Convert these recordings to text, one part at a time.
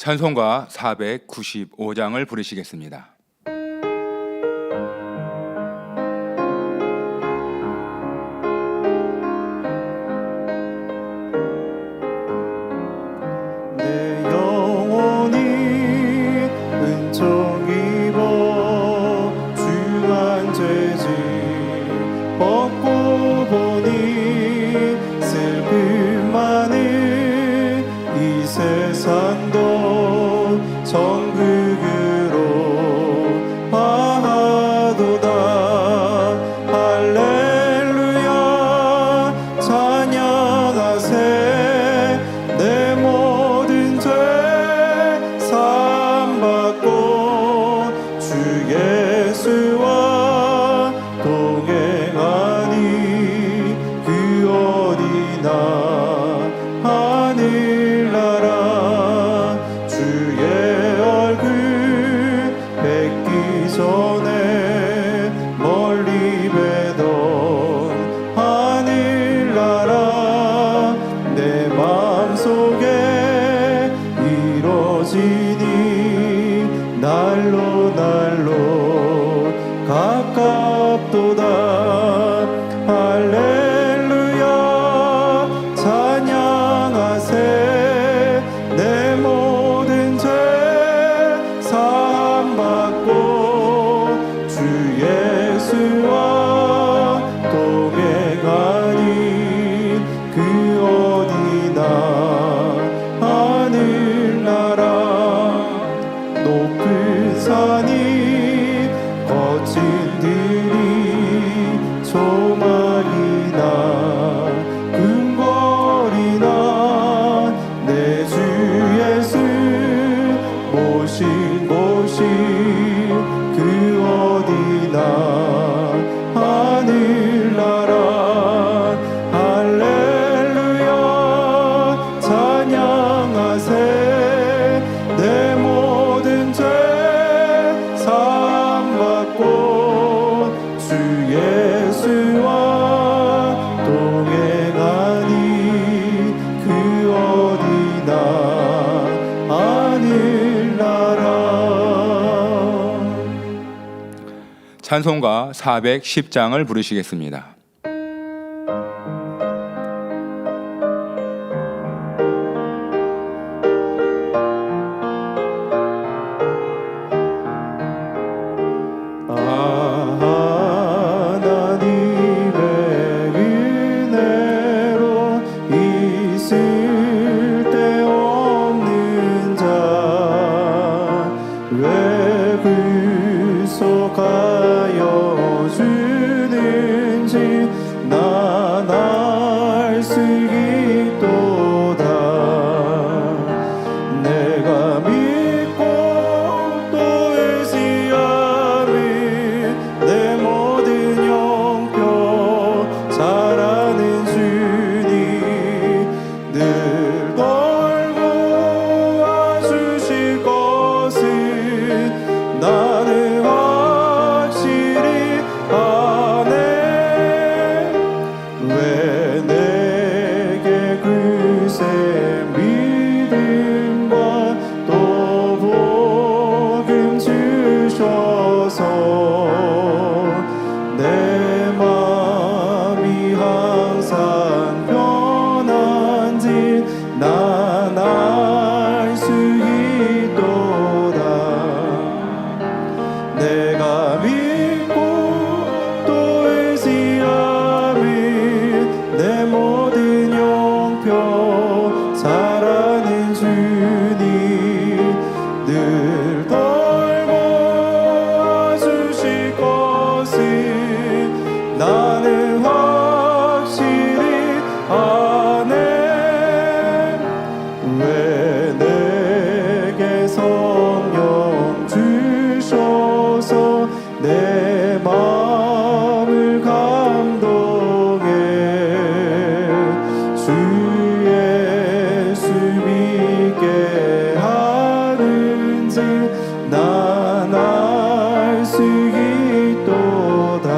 찬송가 495장을 부르시겠습니다. 내 영혼이 은총 입어 중한 죄짐 벗고 보니 슬픔 많은 이 세상도 정극으로 화하도다. 할렐루야 찬양하세. 내 모든 죄 사함받고 주 예수와 동행하니 그 어디나 하늘나라 주의 얼굴 뵙기 전에 멀리 뵈던 하늘나라 내 마음속에 이루어지니 날로 날로 가깝도다. 할렐루야 찬양하세. 내 모든 죄 사함받고 주 예수와 동행하니 그 어디나 하늘나라. 높은 산이 거친 들이 조막이나 금거리나 내 주 예수 모신 곳이 그 어디나 하늘나라. 할렐루야 찬양하세. 내 모든 죄 사함받고 주 예수와 동행하니 그 어디나 하늘나라. 찬송가 410장을 부르시겠습니다. 하나님의 은혜로 있을 데 없는 자 왜 구속하여 주는지 난 알 수 있도다. 내가 믿고 또 의지하며 내 모든 영표 잘하는 주님 늘 돌보아 주실 것은 나는 확실히 아네. 왜 내게 글쎄 믿음과 또 복음 주셔서 내 마음이 항상 편한지 난 알 수 있도다. 내가 믿고 또 의지하며 내 모든 영표 잘하는 주님 늘 돌보아 주실 것은 나는 확실히 아네. 왜 내게 성령 주셔서 내 마음을 감동해 주 예수 믿게 하는지 난 알 수 있도다.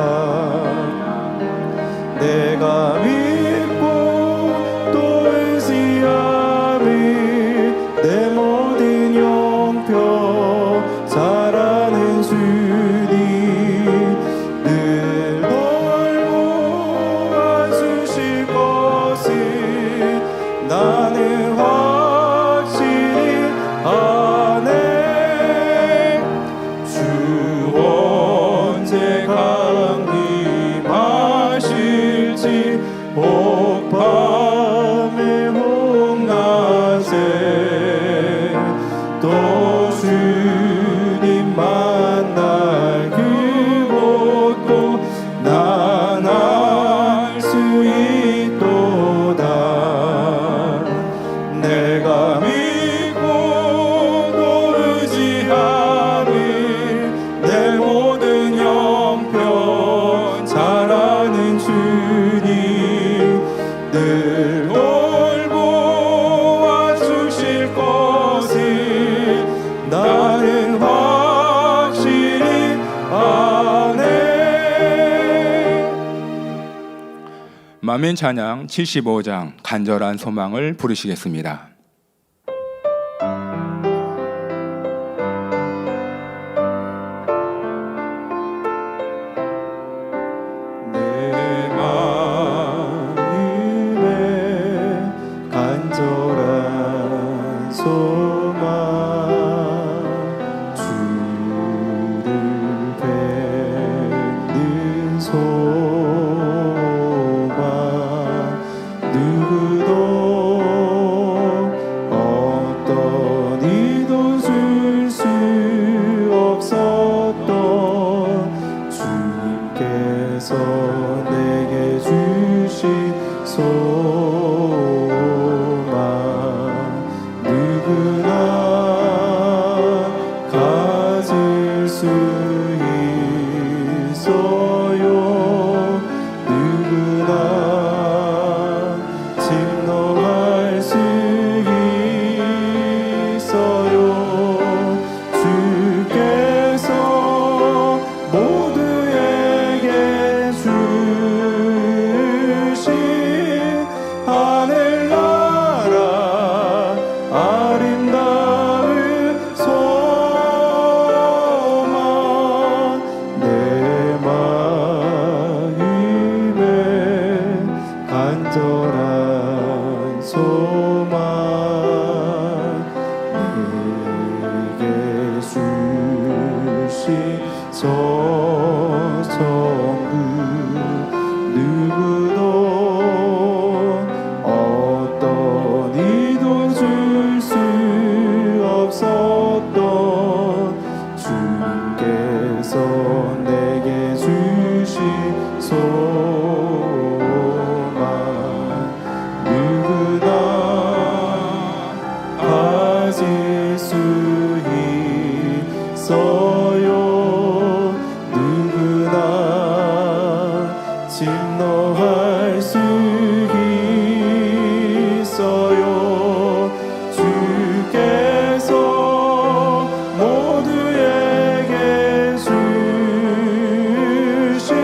혹밤의 홍낮에 또 주님 만날 그곳도 난 알 수 있도다. 내가 믿고 또 의지하는 내 모든 형편 잘 아는 주님 늘 돌보아 주실 것을 나는 확실히 아네. 만민 찬양 75장 간절한 소망을 부르시겠습니다. 내 마음에 간절한 소망 주를 뵙는 소망 누구도 어떤 이도 줄 수 없었던 주님께서 내게 주신 소망 누구나 가질 수 있어요. 누구나 침노할 수 있어요. 주께서 모두에게 주신 하늘나라 아름다운 소망 내 마음에 간절한 소망 내게 주신 저 천국 누구도 어떤 이도 줄 수 없었던 주님께서 내게 주신 소망 누구나 가질 수 있어요. 누구나 침노할 수 있어요. 주께서 모두에게 주신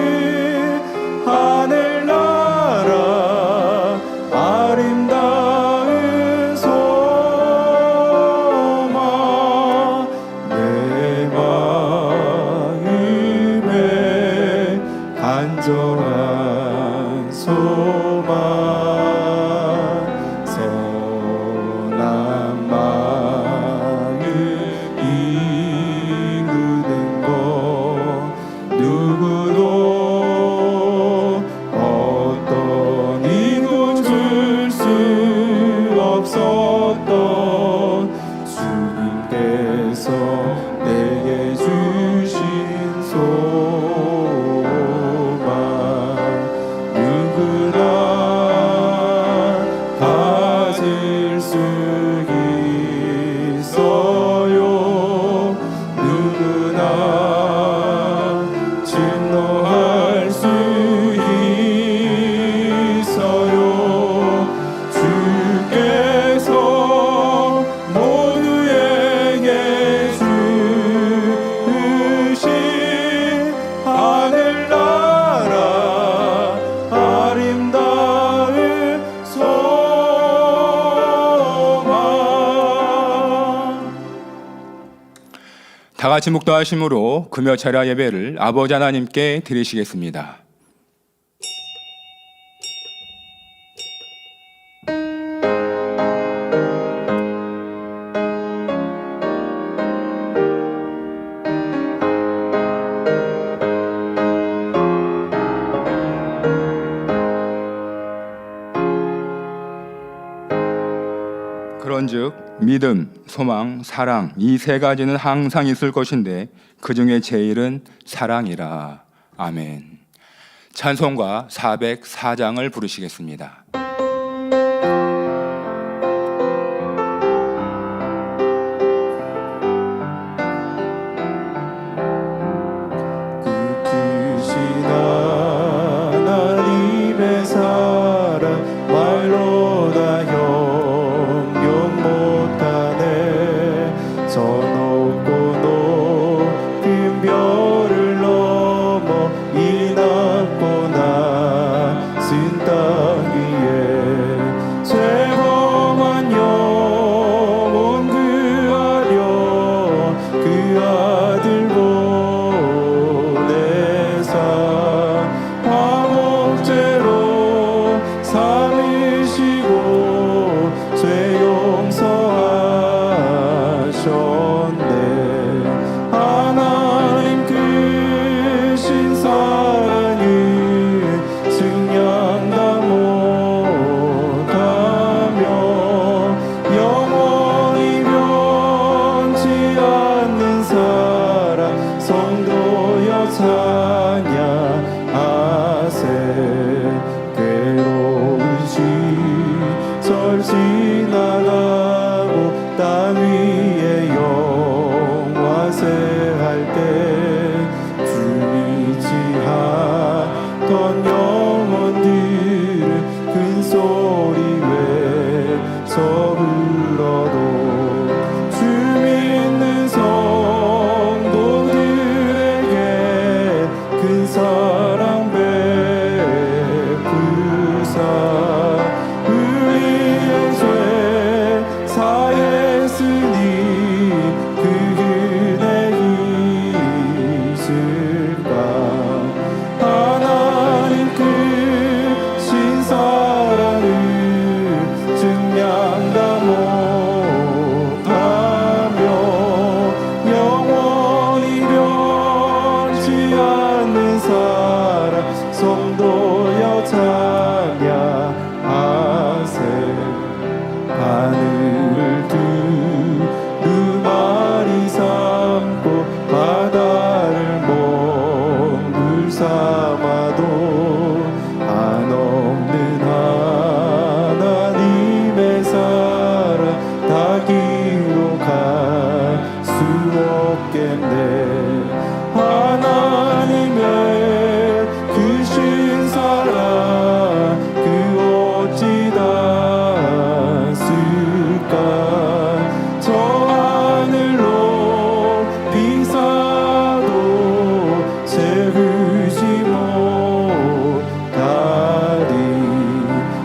하늘나라 아름다운 소망 내 마음에 간절한 소망 선한 마음 이루는 것 누구도 어떤 이도 줄 수 없었던 주님께서 내게 주신 소망 누구나 가질 수 있어요. 누구나 침노할 수 있어요. 주께서 모두에게 주신 하늘나라 아름다운 소망. 다 같이 묵도하심으로 금요철야 예배를 아버지 하나님께 드리시겠습니다. 한즉 믿음, 소망, 사랑 이 세 가지는 항상 있을 것인데 그 중에 제일은 사랑이라. 아멘. 찬송가 404장을 부르시겠습니다. 하나님의 사랑 말로 다 형용 못하네. 저 높고 높은 별을 넘어 이 낮고 낮은 땅 위에 죄범한 영혼 구하려 그 아들 보내사 화목제로 삼으시고 죄 용서하셨네. 하나님 크신 사랑은 증량다 못하며 영원히 변치 않는 사랑 성도여 찬양하세. 괴로운 시절 지나가고 땅 위에 영화세할 때 주 믿지 않던 영혼들은 큰 소리 외쳐 불러도 주 믿는 성도들에게 큰 사랑 베푸사 우리의 죄 사했으니 그 은혜 있을까. 하나님 크신 사랑을 증량다 못하며 영원히 변치 않는 사랑 성도여 찬양하세. 하늘을 두루마리 삼고 바다를 먹물 삼아도 한없는 하나님의 사랑 다 기록할 수 없겠네. 하나님의 크신 사랑 그 어찌 닿았을까. 저 하늘로 비사도 채우지 못하리.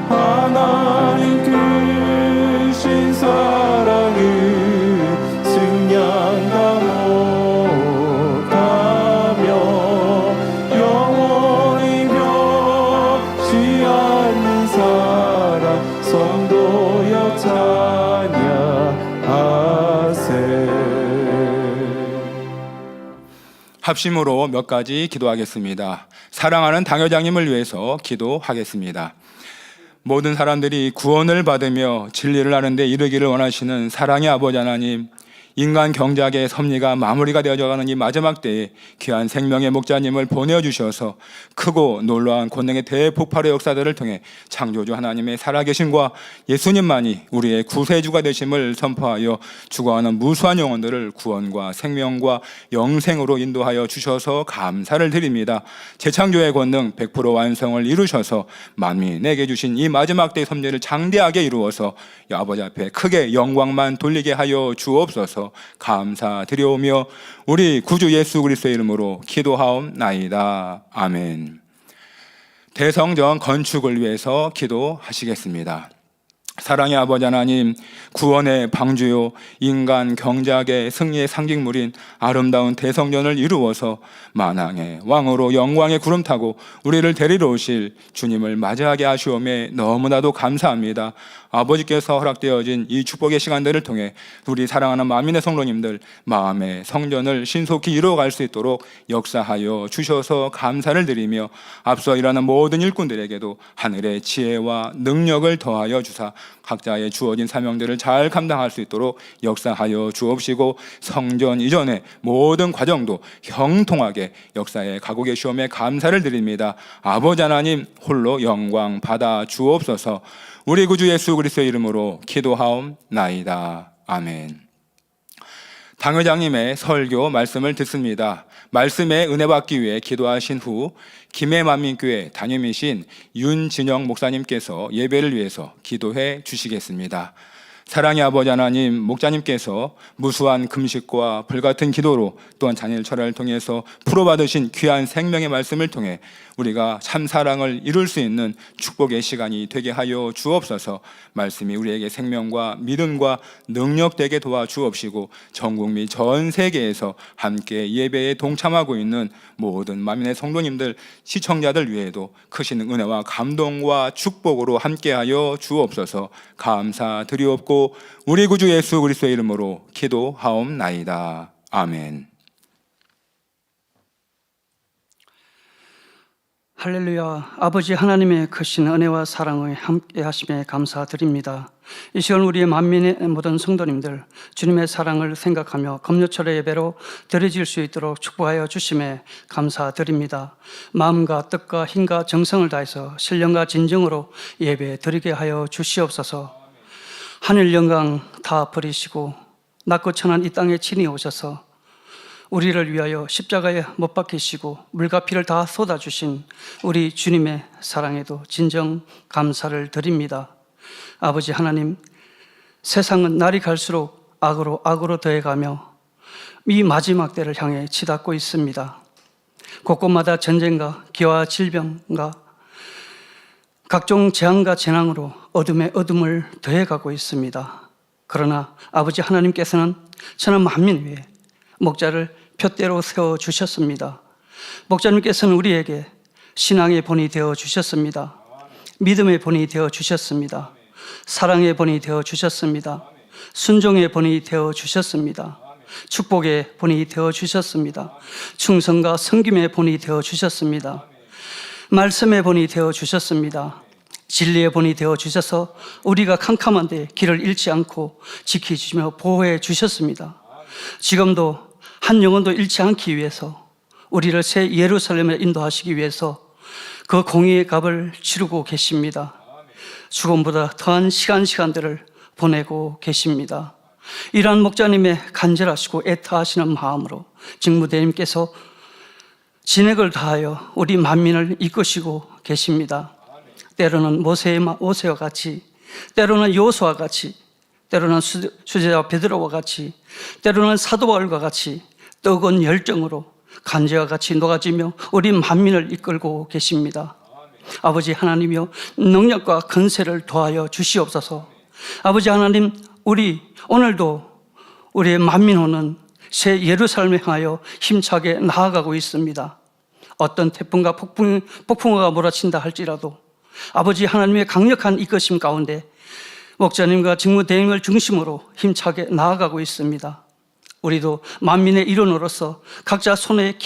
하나님 크신 사랑을 증량다 못하며 영원히 변치 않는 사랑 성도여 찬양하세. 합심으로 몇 가지 기도하겠습니다. 사랑하는 당회장님을 위해서 기도하겠습니다. 모든 사람들이 구원을 받으며 진리를 아는 데 이르기를 원하시는 사랑의 아버지 하나님, 인간 경작의 섭리가 마무리가 되어져가는 이 마지막 때에 귀한 생명의 목자님을 보내주셔서 크고 놀라운 권능의 대폭발의 역사들을 통해 창조주 하나님의 살아계심과 예수님만이 우리의 구세주가 되심을 선포하여 죽어가는 무수한 영혼들을 구원과 생명과 영생으로 인도하여 주셔서 감사를 드립니다. 재창조의 권능 100% 완성을 이루셔서 만민에게 주신 이 마지막 때의 섭리를 장대하게 이루어서 아버지 앞에 크게 영광만 돌리게 하여 주옵소서. 감사드려오며 우리 구주 예수 그리스도의 이름으로 기도하옵나이다. 아멘. 대성전 건축을 위해서 기도하시겠습니다. 사랑의 아버지 하나님, 구원의 방주요 인간 경작의 승리의 상징물인 아름다운 대성전을 이루어서 만왕의 왕으로 영광의 구름 타고 우리를 데리러 오실 주님을 맞이하게 하시오매 너무나도 감사합니다. 아버지께서 허락되어진 이 축복의 시간들을 통해 우리 사랑하는 만민의 성도님들 마음의 성전을 신속히 이루어갈 수 있도록 역사하여 주셔서 감사를 드리며 앞서 일하는 모든 일꾼들에게도 하늘의 지혜와 능력을 더하여 주사 각자의 주어진 사명들을 잘 감당할 수 있도록 역사하여 주옵시고 성전 이전의 모든 과정도 형통하게 역사에 가고 계시오매 감사를 드립니다. 아버지 하나님 홀로 영광 받아 주옵소서. 우리 구주 예수 그리스도의 이름으로 기도하옵나이다. 아멘. 당회장님의 설교 말씀을 듣습니다. 말씀에 은혜 받기 위해 기도하신 후 김해만민교회 담임이신 윤진영 목사님께서 예배를 위해서 기도해 주시겠습니다. 사랑의 아버지 하나님, 목자님께서 무수한 금식과 불같은 기도로 또한 잔일 철야를 통해서 풀어받으신 귀한 생명의 말씀을 통해 우리가 참 사랑을 이룰 수 있는 축복의 시간이 되게 하여 주옵소서. 말씀이 우리에게 생명과 믿음과 능력 되게 도와주옵시고 전국 및 전 세계에서 함께 예배에 동참하고 있는 모든 만민의 성도님들, 시청자들 위에도 크신 은혜와 감동과 축복으로 함께하여 주옵소서. 감사드리옵고 우리 구주 예수 그리스도의 이름으로 기도하옵나이다. 아멘. 할렐루야. 아버지 하나님의 크신 은혜와 사랑을 함께 하심에 감사드립니다. 이 시간 우리의 만민의 모든 성도님들 주님의 사랑을 생각하며 금요철의 예배로 드려질 수 있도록 축복하여 주심에 감사드립니다. 마음과 뜻과 힘과 정성을 다해서 신령과 진정으로 예배 드리게 하여 주시옵소서. 하늘 영광 다 버리시고 낮고 천한 이 땅에 친히 오셔서 우리를 위하여 십자가에 못 박히시고 물과 피를 다 쏟아주신 우리 주님의 사랑에도 진정 감사를 드립니다. 아버지 하나님, 세상은 날이 갈수록 악으로 더해가며 이 마지막 때를 향해 치닫고 있습니다. 곳곳마다 전쟁과 기와 질병과 각종 재앙과 재난으로 어둠에 어둠을 더해가고 있습니다. 그러나 아버지 하나님께서는 천한 만민 위에 목자를 표대로 세워주셨습니다. 목자님께서는 우리에게 신앙의 본이 되어주셨습니다. 믿음의 본이 되어주셨습니다. 사랑의 본이 되어주셨습니다. 순종의 본이 되어주셨습니다. 축복의 본이 되어주셨습니다. 충성과 섬김의 본이 되어주셨습니다. 말씀의 본이 되어주셨습니다. 진리의 본이 되어주셔서 우리가 캄캄한데 길을 잃지 않고 지켜주시며 보호해 주셨습니다. 지금도 한 영혼도 잃지 않기 위해서 우리를 새 예루살렘에 인도하시기 위해서 그 공의의 값을 치르고 계십니다. 죽음보다 더한 시간들을 보내고 계십니다. 이러한 목자님의 간절하시고 애타하시는 마음으로 직무대님께서 진액을 다하여 우리 만민을 이끄시고 계십니다. 때로는 모세와 같이, 때로는 여호수아와 같이, 때로는 수제자 베드로와 같이, 때로는 사도 바울과 같이 뜨거운 열정으로 간제와 같이 녹아지며 우리 만민을 이끌고 계십니다. 아버지 하나님이여, 능력과 근세를 더하여 주시옵소서. 아버지 하나님, 우리 오늘도 우리의 만민호는 새 예루살렘에 향하여 힘차게 나아가고 있습니다. 어떤 태풍과 폭풍우가 몰아친다 할지라도 아버지 하나님의 강력한 이끄심 가운데 목자님과 직무대행을 중심으로 힘차게 나아가고 있습니다. 우리도 만민의 일원으로서 각자 손에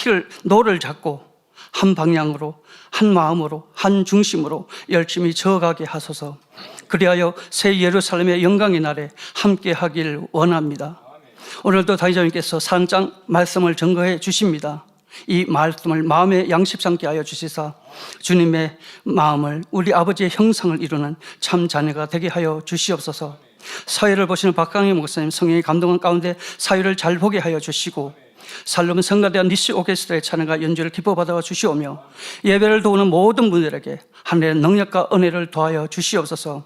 노를 잡고 한 방향으로, 한 마음으로, 한 중심으로 열심히 저어가게 하소서. 그리하여 새 예루살렘의 영광의 날에 함께 하길 원합니다. 오늘도 당회장님께서 산장 말씀을 증거해 주십니다. 이 말씀을 마음의 양식 삼게 하여 주시사 주님의 마음을, 우리 아버지의 형상을 이루는 참 자녀가 되게 하여 주시옵소서. 사회를 보시는 박강희 목사님 성령의 감동한 가운데 사회를 잘 보게 하여 주시고 살로몬 성가대한 니시 오케스트라의 찬양과 연주를 기뻐받아 주시오며 예배를 도우는 모든 분들에게 하늘의 능력과 은혜를 더하여 주시옵소서.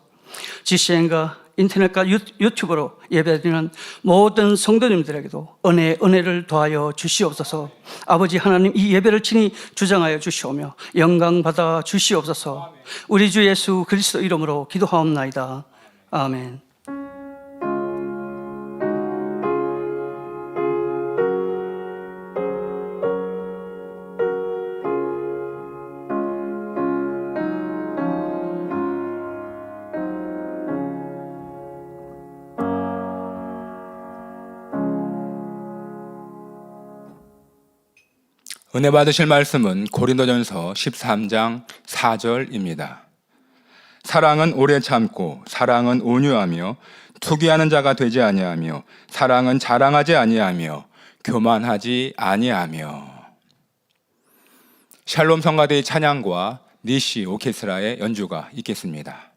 GCN과 인터넷과 유튜브로 예배드리는 모든 성도님들에게도 은혜를 더하여 주시옵소서. 아버지 하나님, 이 예배를 친히 주장하여 주시오며 영광 받아 주시옵소서. 우리 주 예수 그리스도 이름으로 기도하옵나이다. 아멘. 은혜 받으실 말씀은 고린도전서 13장 4절입니다. 사랑은 오래 참고 사랑은 온유하며 투기하는 자가 되지 아니하며 사랑은 자랑하지 아니하며 교만하지 아니하며. 샬롬 성가대의 찬양과 니시 오케스트라의 연주가 있겠습니다.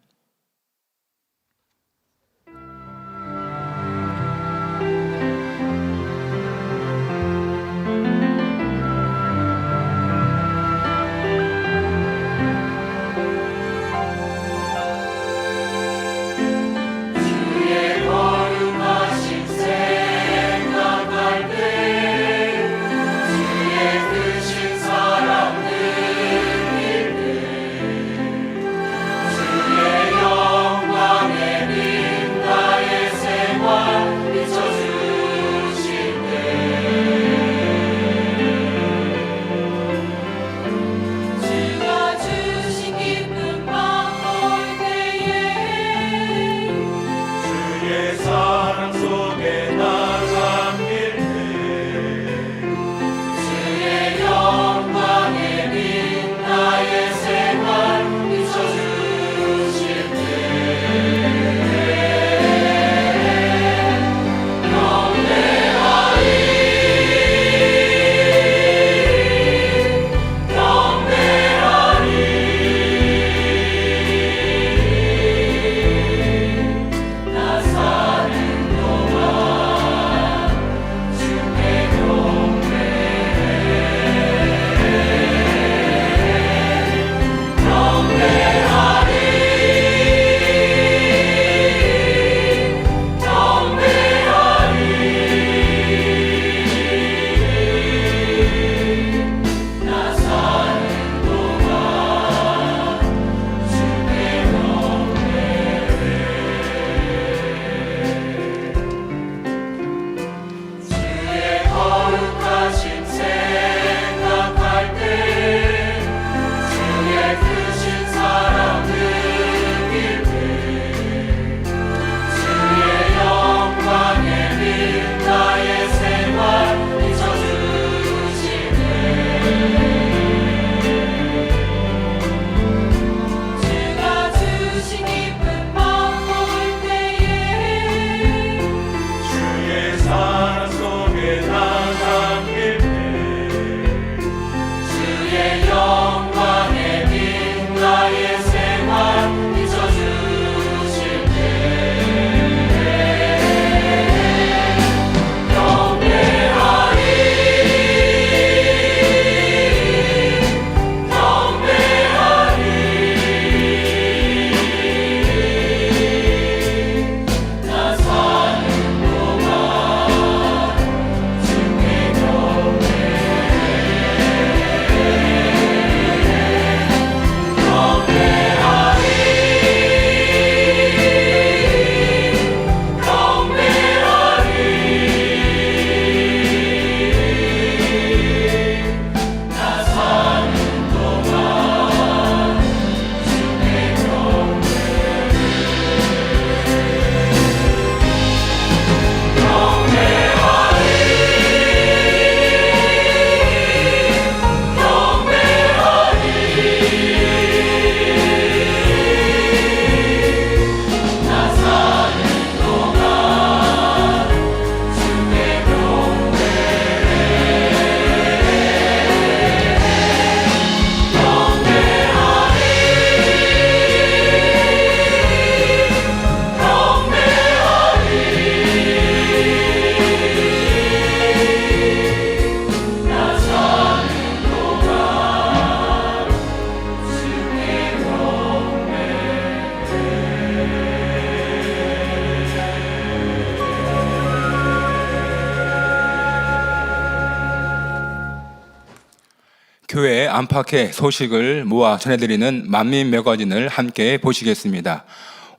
교회 안팎의 소식을 모아 전해드리는 만민 매거진을 함께 보시겠습니다.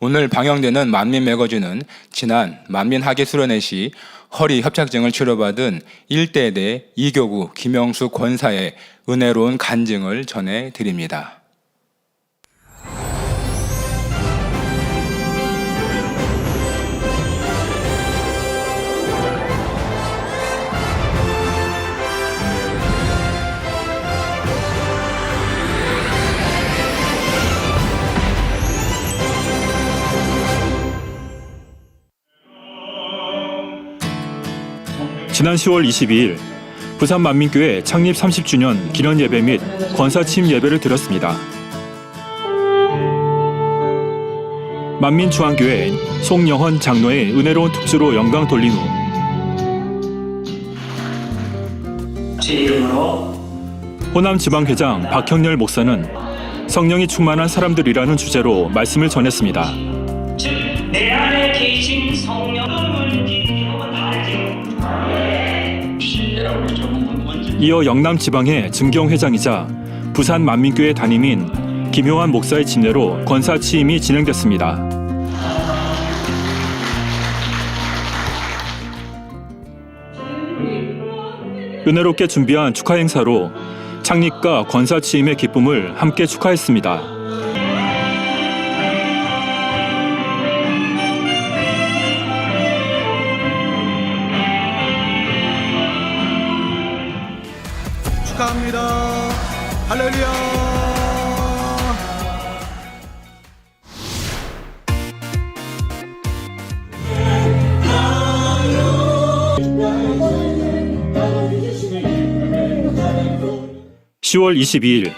오늘 방영되는 만민 매거진은 지난 만민 학예 수련회 시 허리 협착증을 치료받은 1대대 이교구 김영수 권사의 은혜로운 간증을 전해드립니다. 지난 10월 22일 부산 만민교회 창립 30주년 기념 예배 및 권사 취임 예배를 드렸습니다. 만민중앙교회 송영헌 장로의 은혜로운 특주로 영광 돌린 후 제 이름으로 호남지방회장 박형렬 목사는 성령이 충만한 사람들이라는 주제로 말씀을 전했습니다. 즉 내 안에 계신 성령을 이어 영남지방의 증경회장이자 부산 만민교회 담임인 김효환 목사의 집례로 권사 취임이 진행됐습니다. 은혜롭게 준비한 축하 행사로 창립과 권사 취임의 기쁨을 함께 축하했습니다. 축하합니다. 할렐루야. (10월 22일)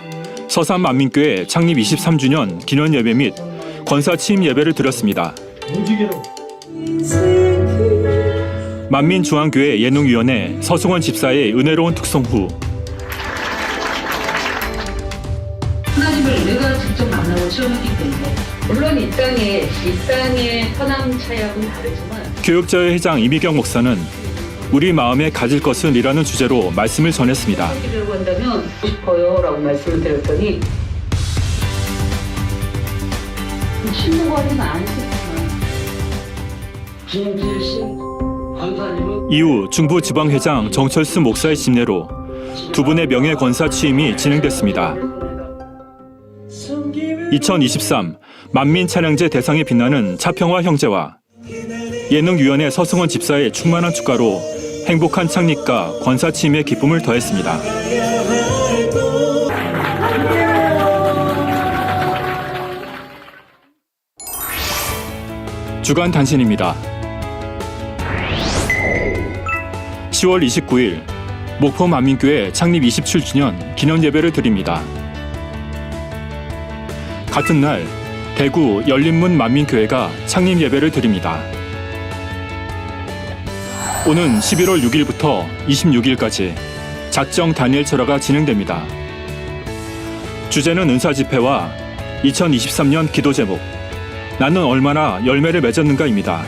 서산 만민교회 창립 23주년 기념 예배 및 권사 취임 예배를 드렸습니다. 만민중앙교회 예능위원회 서승원 집사의 은혜로운 특송 후 하나님을 내가 직접 만나고 체험했기 때문에 물론 이 땅의 허남 차약은 다르지만 교육자회 회장 이미경 목사는 우리 마음에 가질 것은 이라는 주제로 말씀을 전했습니다. 하기를 한다면 하고 싶어요 라고 말씀을 드렸더니 신문거리는 안 했지만 김길신 권사님은 이후 중부지방회장 정철수 목사의 집례로 두 분의 명예권사 취임이 진행됐습니다. 2023 만민찬양제 대상에 빛나는 차평화 형제와 예능위원회 서승원 집사의 충만한 축가로 행복한 창립과 권사 취임의 기쁨을 더했습니다. 주간 단신입니다. 10월 29일 목포 만민교회 창립 27주년 기념 예배를 드립니다. 같은 날 대구 열린문 만민교회가 창립 예배를 드립니다. 오는 11월 6일부터 26일까지 작정 다니엘 철화가 진행됩니다. 주제는 은사집회와 2023년 기도 제목 나는 얼마나 열매를 맺었는가입니다.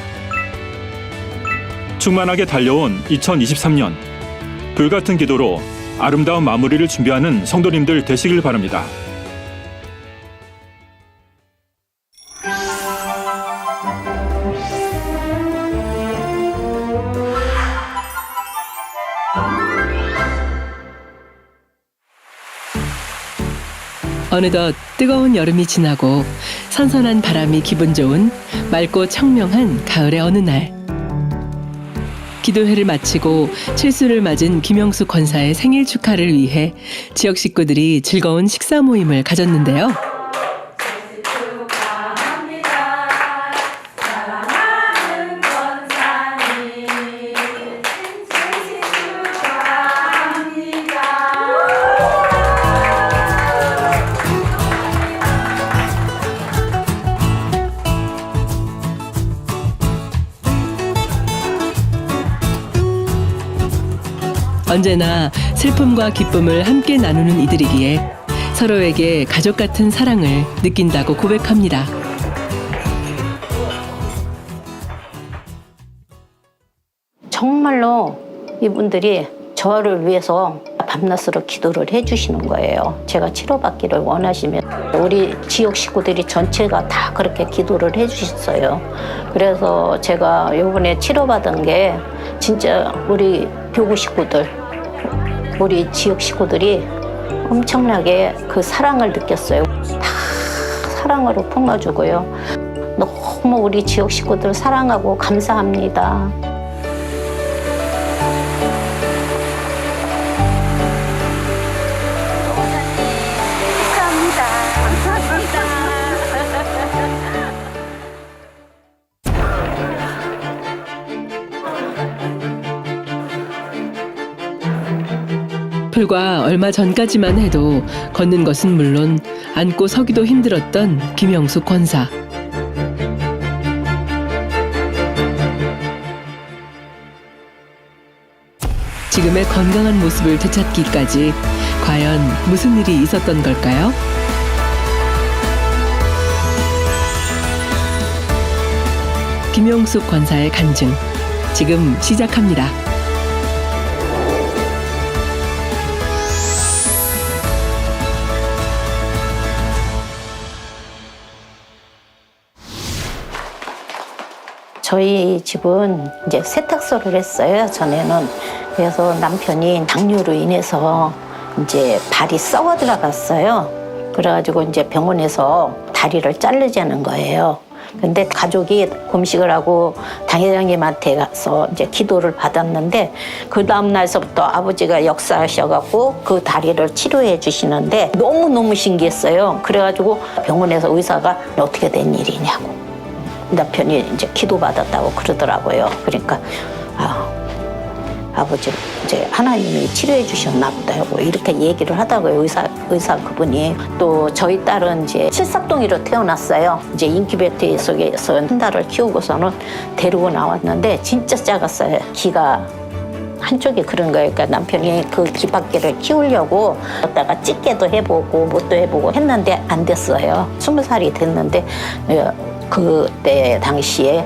충만하게 달려온 2023년 불같은 기도로 아름다운 마무리를 준비하는 성도님들 되시길 바랍니다. 어느덧 뜨거운 여름이 지나고 선선한 바람이 기분 좋은 맑고 청명한 가을의 어느 날 기도회를 마치고 칠수를 맞은 김영수 권사의 생일 축하를 위해 지역 식구들이 즐거운 식사 모임을 가졌는데요. 언제나 슬픔과 기쁨을 함께 나누는 이들이기에 서로에게 가족 같은 사랑을 느낀다고 고백합니다. 정말로 이분들이 저를 위해서 밤낮으로 기도를 해주시는 거예요. 제가 치료받기를 원하시면 우리 지역 식구들이 전체가 다 그렇게 기도를 해주셨어요. 그래서 제가 이번에 치료받은 게 진짜 우리 교구 식구들, 우리 지역 식구들이 엄청나게 그 사랑을 느꼈어요. 다 사랑으로 품어주고요. 너무 우리 지역 식구들 사랑하고 감사합니다. 불과 얼마 전까지만 해도 걷는 것은 물론 앉고 서기도 힘들었던 김영숙 권사. 지금의 건강한 모습을 되찾기까지 과연 무슨 일이 있었던 걸까요? 김영숙 권사의 간증, 지금 시작합니다. 저희 집은 이제 세탁소를 했어요, 전에는. 그래서 남편이 당뇨로 인해서 이제 발이 썩어 들어갔어요. 그래가지고 이제 병원에서 다리를 자르자는 거예요. 근데 가족이 금식을 하고 당회장님한테 가서 이제 기도를 받았는데 그 다음 날서부터 아버지가 역사하셔갖고 그 다리를 치료해 주시는데 너무너무 신기했어요. 그래가지고 병원에서 의사가 어떻게 된 일이냐고. 남편이 이제 기도받았다고 그러더라고요. 그러니까 아버지 이제 하나님이 치료해 주셨나 보다고 이렇게 얘기를 하다고요. 의사 그분이. 또 저희 딸은 이제 칠삭동이로 태어났어요. 이제 인큐베이터 속에서 한 달을 키우고서는 데리고 나왔는데 진짜 작았어요. 기가 한쪽이 그런 거예요. 그러니까 남편이 그 기밖에를 키우려고 갖다가 찢게도 해보고 못도 해보고 했는데 안 됐어요. 20살이 됐는데 그때 당시에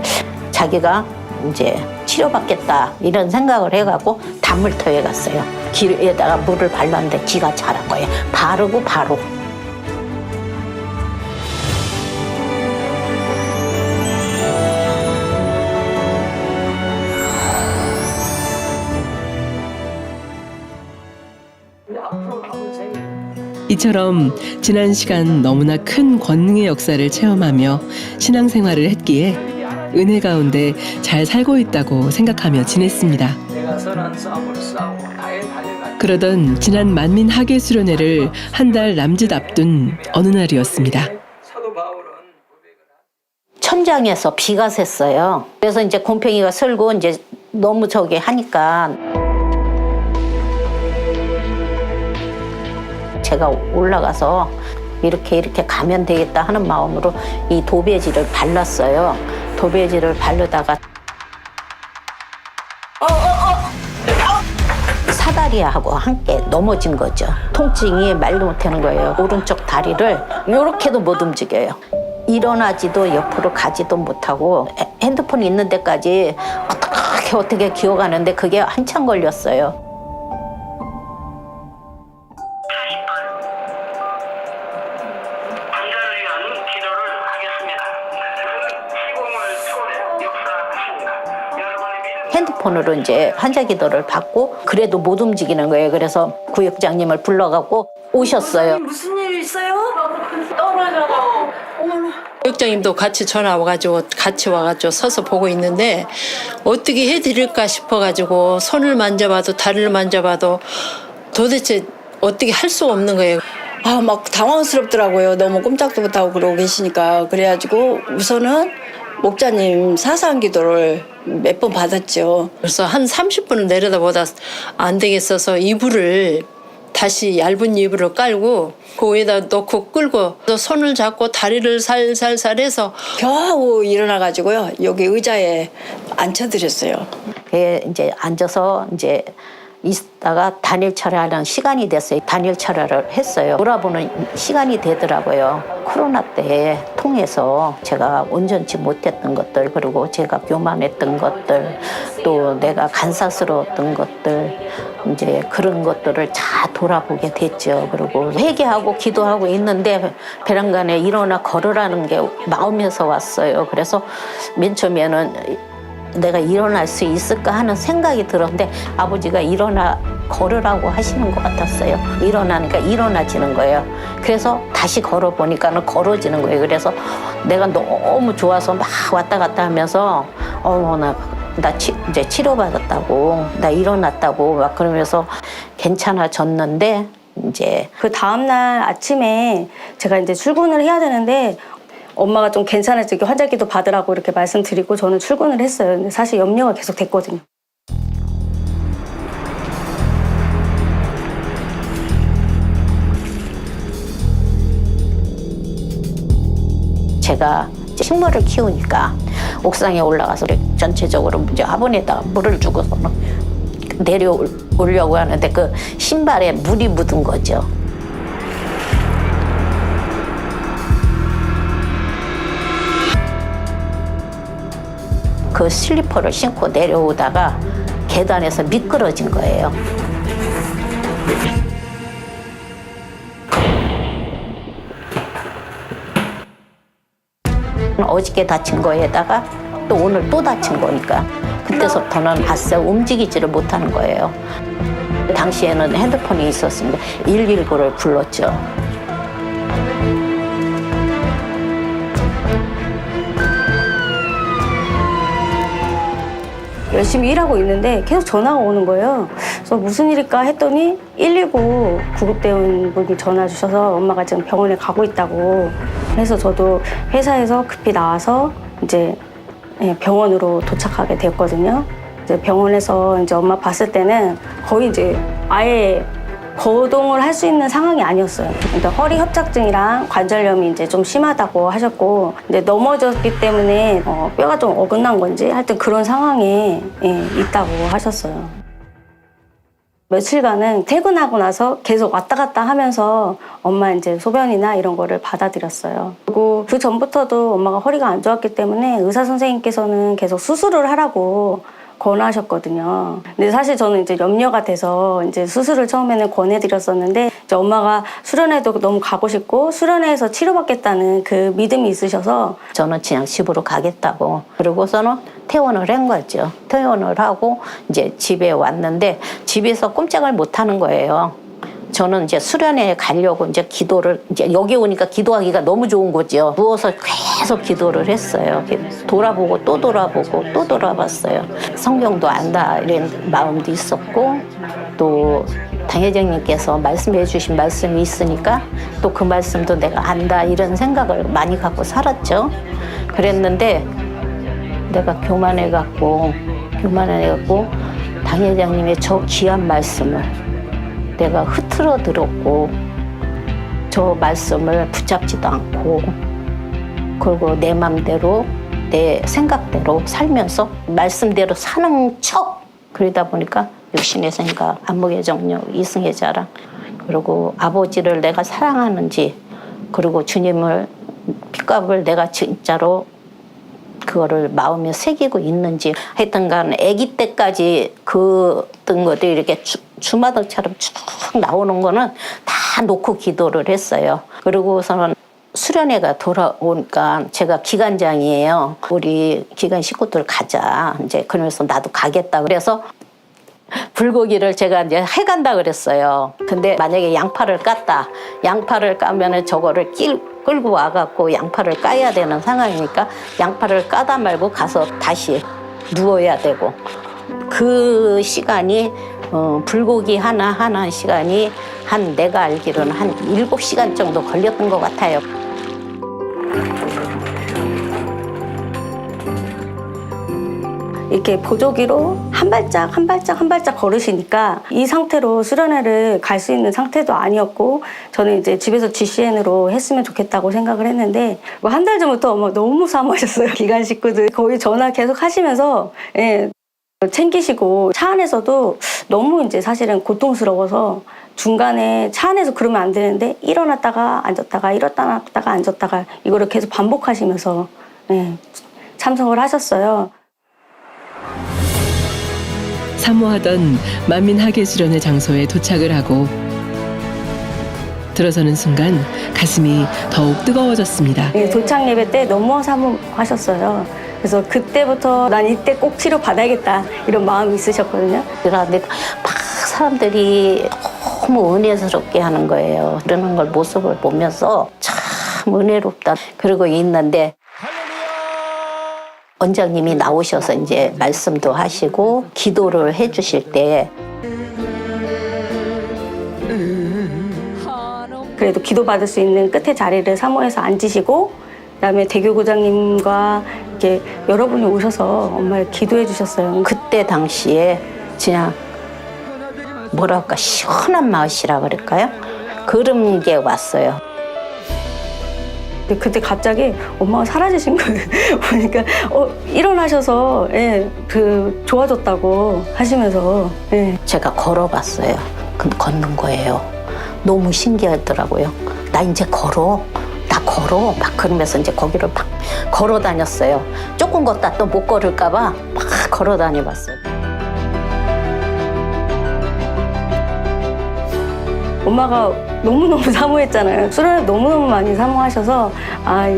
자기가 이제 치료받겠다 이런 생각을 해갖고 단물터에 갔어요. 기에다가 물을 발랐는데 기가 자란 거예요. 바르고 바로. 이처럼 지난 시간 너무나 큰 권능의 역사를 체험하며 신앙생활을 했기에 은혜 가운데 잘 살고 있다고 생각하며 지냈습니다. 그러던 지난 만민 하계 수련회를 한 달 남짓 앞둔 어느 날이었습니다. 천장에서 비가 샜어요. 그래서 이제 곰팡이가 슬고 이제 너무 저기 하니까 제가 올라가서 이렇게 가면 되겠다 하는 마음으로 이 도배지를 발랐어요. 도배지를 바르다가 사다리하고 함께 넘어진 거죠. 통증이 말도 못하는 거예요. 오른쪽 다리를 이렇게도 못 움직여요. 일어나지도 옆으로 가지도 못하고 핸드폰 있는 데까지 어떻게 기어가는데 그게 한참 걸렸어요. 핸드폰으로 이제 환자 기도를 받고 그래도 못 움직이는 거예요. 그래서 구역장님을 불러갖고 오셨어요. 무슨 일 있어요? 떨어져가. 구역장님도 같이 전화 와가지고 같이 와가지고 서서 보고 있는데 어떻게 해드릴까 싶어가지고 손을 만져봐도 다리를 만져봐도 도대체 어떻게 할 수가 없는 거예요. 막 당황스럽더라고요. 너무 꼼짝도 못하고 그러고 계시니까. 그래가지고 우선은 목자님 사상 기도를 몇 번 받았죠. 그래서 한 30분을 내려다보다 안 되겠어서 이불을 다시 얇은 이불을 깔고 그 위에다 넣고 끌고 손을 잡고 다리를 살살살 해서 겨우 일어나가지고요. 여기 의자에 앉혀드렸어요. 이제 앉아서 이제 있다가 단일 철회하는 시간이 됐어요. 단일 철회를 했어요. 돌아보는 시간이 되더라고요. 코로나 때 통해서 제가 온전치 못했던 것들, 그리고 제가 교만했던 것들, 또 내가 간사스러웠던 것들, 이제 그런 것들을 다 돌아보게 됐죠. 그리고 회개하고 기도하고 있는데 베란간에 일어나 걸으라는 게 마음에서 왔어요. 그래서 맨 처음에는 내가 일어날 수 있을까 하는 생각이 들었는데 아버지가 일어나 걸으라고 하시는 것 같았어요. 일어나니까 일어나지는 거예요. 그래서 다시 걸어보니까는 걸어지는 거예요. 그래서 내가 너무 좋아서 막 왔다 갔다 하면서 나 이제 치료받았다고, 나 일어났다고 막 그러면서 괜찮아졌는데 이제 그 다음날 아침에 제가 이제 출근을 해야 되는데 엄마가 좀 괜찮아지게 환자기도 받으라고 이렇게 말씀드리고 저는 출근을 했어요. 근데 사실 염려가 계속 됐거든요. 제가 이제 식물을 키우니까 옥상에 올라가서 전체적으로 이제 화분에다가 물을 주고서는 내려오려고 하는데 그 신발에 물이 묻은 거죠. 그 슬리퍼를 신고 내려오다가 계단에서 미끄러진 거예요. 어저께 다친 거에다가 또 오늘 또 다친 거니까 그때부터는 아싸 움직이지를 못하는 거예요. 당시에는 핸드폰이 있었습니다. 119를 불렀죠. 열심히 일하고 있는데 계속 전화가 오는 거예요. 그래서 무슨 일일까 했더니 119 구급대원분이 전화 주셔서 엄마가 지금 병원에 가고 있다고 해서 저도 회사에서 급히 나와서 이제 병원으로 도착하게 됐거든요. 이제 병원에서 이제 엄마 봤을 때는 거의 이제 아예 거동을 할 수 있는 상황이 아니었어요. 그러니까 허리 협착증이랑 관절염이 이제 좀 심하다고 하셨고, 근데 넘어졌기 때문에 뼈가 좀 어긋난 건지 하여튼 그런 상황에 있다고 하셨어요. 며칠간은 퇴근하고 나서 계속 왔다 갔다 하면서 엄마 이제 소변이나 이런 거를 받아들였어요. 그리고 그 전부터도 엄마가 허리가 안 좋았기 때문에 의사 선생님께서는 계속 수술을 하라고 권하셨거든요. 근데 사실 저는 이제 염려가 돼서 이제 수술을 처음에는 권해드렸었는데 이제 엄마가 수련회도 너무 가고 싶고 수련회에서 치료받겠다는 그 믿음이 있으셔서 저는 그냥 집으로 가겠다고 그러고서는 퇴원을 한 거죠. 퇴원을 하고 이제 집에 왔는데 집에서 꼼짝을 못 하는 거예요. 저는 이제 수련회에 가려고 이제 기도를 이제 여기 오니까 기도하기가 너무 좋은 거죠. 누워서 계속 기도를 했어요. 돌아보고 또 돌아보고 또 돌아봤어요. 성경도 안다 이런 마음도 있었고 또 당회장님께서 말씀해 주신 말씀이 있으니까 또 그 말씀도 내가 안다 이런 생각을 많이 갖고 살았죠. 그랬는데 내가 교만해갖고 당회장님의 저 귀한 말씀을 내가 흐트러 들었고 저 말씀을 붙잡지도 않고 그리고 내 맘대로 내 생각대로 살면서 말씀대로 사는 척 그러다 보니까 육신의 생각, 안목의 정력, 이승의 자랑 그리고 아버지를 내가 사랑하는지 그리고 주님을 핏값을 내가 진짜로 그거를 마음에 새기고 있는지 하여튼간 아기 때까지 그던 것들이 이렇게 주마등처럼 쭉 나오는 거는 다 놓고 기도를 했어요. 그리고서는 수련회가 돌아오니까 제가 기관장이에요. 우리 기관 식구들 가자. 이제 그러면서 나도 가겠다. 그래서 불고기를 제가 이제 해간다 그랬어요. 근데 만약에 양파를 깠다. 양파를 까면은 저거를 끌고 와갖고 양파를 까야 되는 상황이니까 양파를 까다 말고 가서 다시 누워야 되고 그 시간이 불고기 하나 시간이 한 내가 알기로는 한 7시간 정도 걸렸던 것 같아요. 이렇게 보조기로 한 발짝 걸으시니까 이 상태로 수련회를 갈 수 있는 상태도 아니었고 저는 이제 집에서 GCN으로 했으면 좋겠다고 생각을 했는데 한 달 전부터 엄마 너무 사모하셨어요. 기관 식구들 거의 전화 계속 하시면서 챙기시고 차 안에서도 너무 이제 사실은 고통스러워서 중간에 차 안에서 그러면 안 되는데 일어났다가 앉았다가 일어났다가 앉았다가 이거를 계속 반복하시면서 참석을 하셨어요. 사모하던 만민학예 수련회 장소에 도착을 하고 들어서는 순간 가슴이 더욱 뜨거워졌습니다. 도착 예배 때 너무 사모하셨어요. 그래서 그때부터 난 이때 꼭 치료 받아야겠다 이런 마음이 있으셨거든요. 그런데 막 사람들이 너무 은혜스럽게 하는 거예요. 그러는 걸 모습을 보면서 참 은혜롭다. 그러고 있는데 원장님이 나오셔서 이제 말씀도 하시고 기도를 해주실 때 그래도 기도 받을 수 있는 끝에 자리를 사모해서 앉으시고 그다음에 대교구장님과 이렇게 여러분이 오셔서 엄마를 기도해 주셨어요. 그때 당시에 그냥 뭐랄까 시원한 맛이라 그럴까요? 그런 게 왔어요. 근데 그때 갑자기 엄마가 사라지신 거예요. 보니까 일어나셔서 좋아졌다고 하시면서 제가 걸어봤어요. 근데 걷는 거예요. 너무 신기하더라고요. 나 이제 걸어. 나 걸어. 막 그러면서 이제 거기를 막 걸어 다녔어요. 조금 걷다 또 못 걸을까 봐 막 걸어 다녀봤어요. 엄마가 너무너무 사모했잖아요. 술을 너무너무 많이 사모하셔서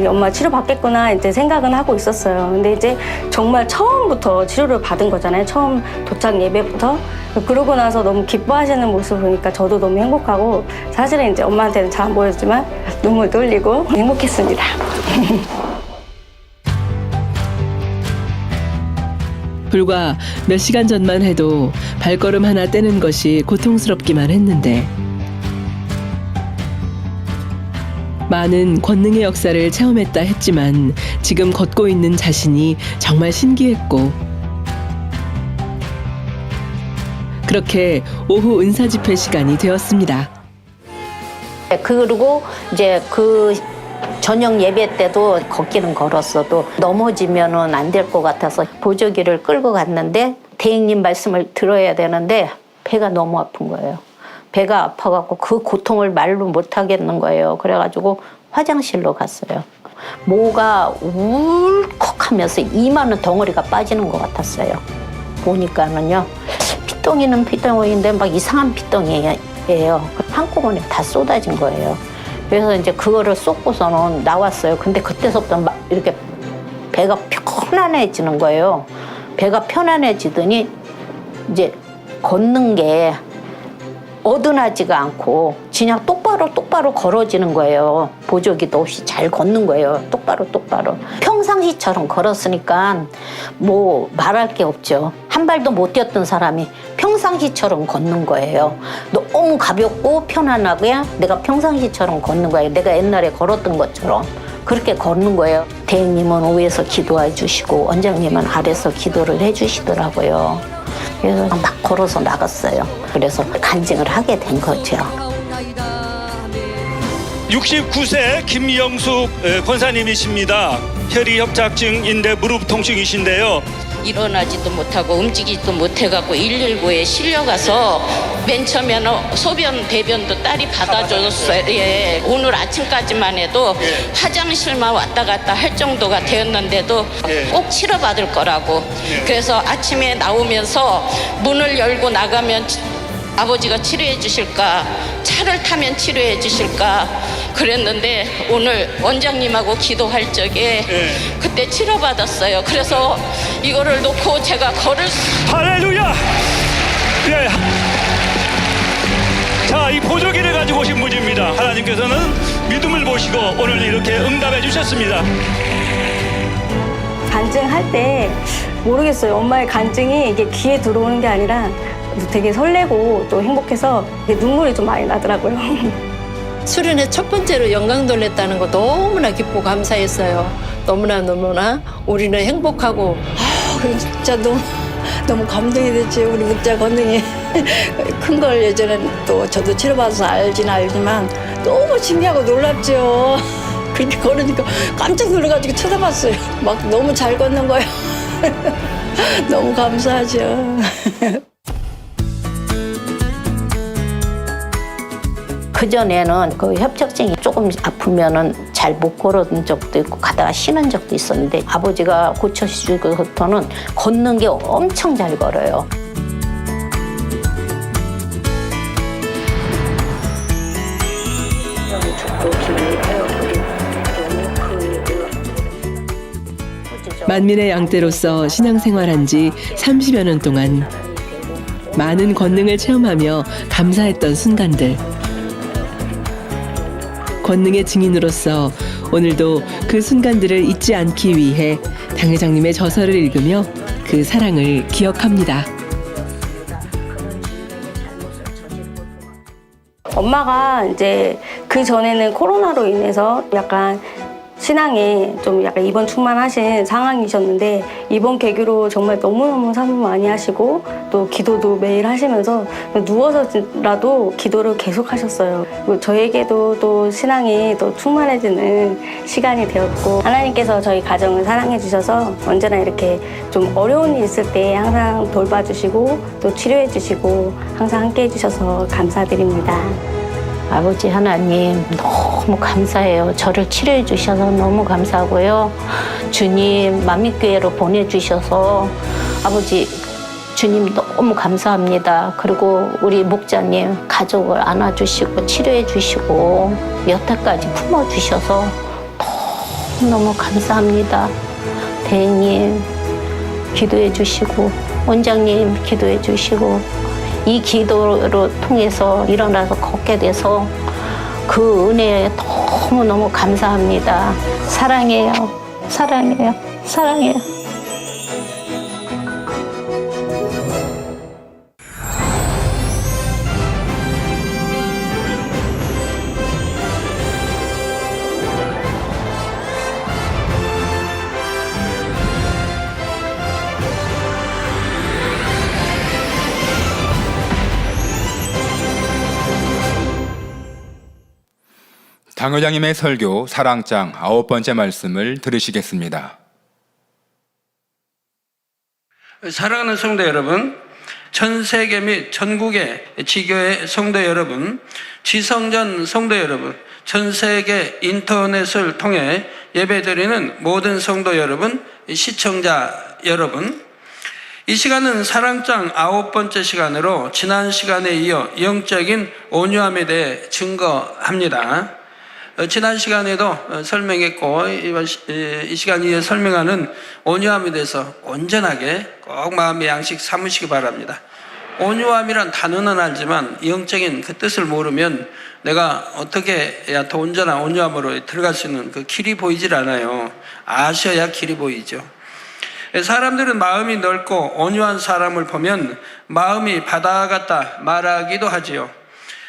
이 엄마 치료받겠구나 이제 생각은 하고 있었어요. 근데 이제 정말 처음부터 치료를 받은 거잖아요. 처음 도착 예배부터. 그러고 나서 너무 기뻐하시는 모습을 보니까 저도 너무 행복하고 사실은 이제 엄마한테는 잘 안 보였지만 눈물도 흘리고 행복했습니다. 불과 몇 시간 전만 해도 발걸음 하나 떼는 것이 고통스럽기만 했는데 많은 권능의 역사를 체험했다 했지만 지금 걷고 있는 자신이 정말 신기했고 그렇게 오후 은사 집회 시간이 되었습니다. 그리고 이제 그 저녁 예배 때도 걷기는 걸었어도 넘어지면은 안 될 것 같아서 보조기를 끌고 갔는데 대행님 말씀을 들어야 되는데 배가 너무 아픈 거예요. 배가 아파갖고 그 고통을 말로 못 하겠는 거예요. 그래가지고 화장실로 갔어요. 모가 울컥하면서 이마는 덩어리가 빠지는 것 같았어요. 보니까는요. 피덩이는 피덩이인데 막 이상한 피덩이예요. 한꺼번에 다 쏟아진 거예요. 그래서 이제 그거를 쏟고서는 나왔어요. 근데 그때서부터 막 이렇게 배가 편안해지는 거예요. 배가 편안해지더니 이제 걷는 게 어둔하지가 않고 그냥 똑바로 걸어지는 거예요. 보조기도 없이 잘 걷는 거예요. 똑바로. 평상시처럼 걸었으니까 뭐 말할 게 없죠. 한 발도 못 뛰었던 사람이 평상시처럼 걷는 거예요. 너무 가볍고 편안하게 내가 평상시처럼 걷는 거예요. 내가 옛날에 걸었던 것처럼 그렇게 걷는 거예요. 대행님은 위에서 기도해 주시고 원장님은 아래서 기도를 해 주시더라고요. 그래서 막 걸어서 나갔어요. 그래서 간증을 하게 된 거죠. 69세 김영숙 권사님이십니다. 혈이협착증인데 무릎 통증이신데요. 일어나지도 못하고 움직이지도 못해갖고 119에 실려가서 맨 처음에는 소변 배변도 딸이 받아줬어요. 예. 오늘 아침까지만 해도 화장실만 왔다 갔다 할 정도가 되었는데도 꼭 치료받을 거라고. 그래서 아침에 나오면서 문을 열고 나가면 아버지가 치료해 주실까, 차를 타면 치료해 주실까 그랬는데 오늘 원장님하고 기도할 적에 그때 치료받았어요. 그래서 이거를 놓고 제가 걸을 수... 할렐루야! 네. 자, 이 보조기를 가지고 오신 분입니다. 하나님께서는 믿음을 보시고 오늘 이렇게 응답해 주셨습니다. 간증할 때 모르겠어요. 엄마의 간증이 이게 귀에 들어오는 게 아니라 되게 설레고 또 행복해서 눈물이 좀 많이 나더라고요. 수련회 첫 번째로 영광 돌렸다는 거 너무나 기쁘고 감사했어요. 너무나 우리는 행복하고 진짜 너무 감동이 됐지. 우리 문자 권능이 큰 걸 예전엔 또 저도 치료받아서 알지만 너무 신기하고 놀랍죠. 그렇게 걸으니까 깜짝 놀라가지고 쳐다봤어요. 막 너무 잘 걷는 거예요. 너무 감사하죠. 그전에는 그 협착증이 조금 아프면은 잘 못 걸었던 적도 있고 가다가 쉬는 적도 있었는데 아버지가 고쳐주고부터는 걷는 게 엄청 잘 걸어요. 만민의 양떼로서 신앙생활한 지 30여 년 동안 많은 권능을 체험하며 감사했던 순간들. 권능의 증인으로서 오늘도 그 순간들을 잊지 않기 위해 당 회장님의 저서를 읽으며 그 사랑을 기억합니다. 엄마가 이제 그 전에는 코로나로 인해서 약간 신앙에 좀 약간 입원 충만하신 상황이셨는데 이번 계기로 정말 너무너무 사모 많이 하시고 또 기도도 매일 하시면서 누워서라도 기도를 계속 하셨어요. 그리고 저에게도 또 신앙이 더 충만해지는 시간이 되었고 하나님께서 저희 가정을 사랑해 주셔서 언제나 이렇게 좀 어려운 일 있을 때 항상 돌봐주시고 또 치료해 주시고 항상 함께 해주셔서 감사드립니다. 아버지 하나님 너무 감사해요. 저를 치료해 주셔서 너무 감사하고요. 주님 만민교회로 보내주셔서 아버지 주님 너무 감사합니다. 그리고 우리 목자님 가족을 안아주시고 치료해 주시고 여태까지 품어주셔서 너무 감사합니다. 대행님 기도해 주시고 원장님 기도해 주시고 이 기도로 통해서 일어나서 걷게 돼서 그 은혜에 너무너무 감사합니다. 사랑해요. 사랑해요. 사랑해요. 당회장님의 설교 사랑장 9번째 말씀을 들으시겠습니다. 사랑하는 성도 여러분, 전 세계 및 전국의 지교회 성도 여러분, 지성전 성도 여러분, 전 세계 인터넷을 통해 예배드리는 모든 성도 여러분, 시청자 여러분, 이 시간은 사랑장 9번째 시간으로 지난 시간에 이어 영적인 온유함에 대해 증거합니다. 지난 시간에도 설명했고 이 시간에 설명하는 온유함에 대해서 온전하게 꼭 마음의 양식 삼으시기 바랍니다. 온유함이란 단어는 알지만 영적인 그 뜻을 모르면 내가 어떻게 해야 더 온전한 온유함으로 들어갈 수 있는 그 길이 보이질 않아요. 아셔야 길이 보이죠. 사람들은 마음이 넓고 온유한 사람을 보면 마음이 바다 같다 말하기도 하지요.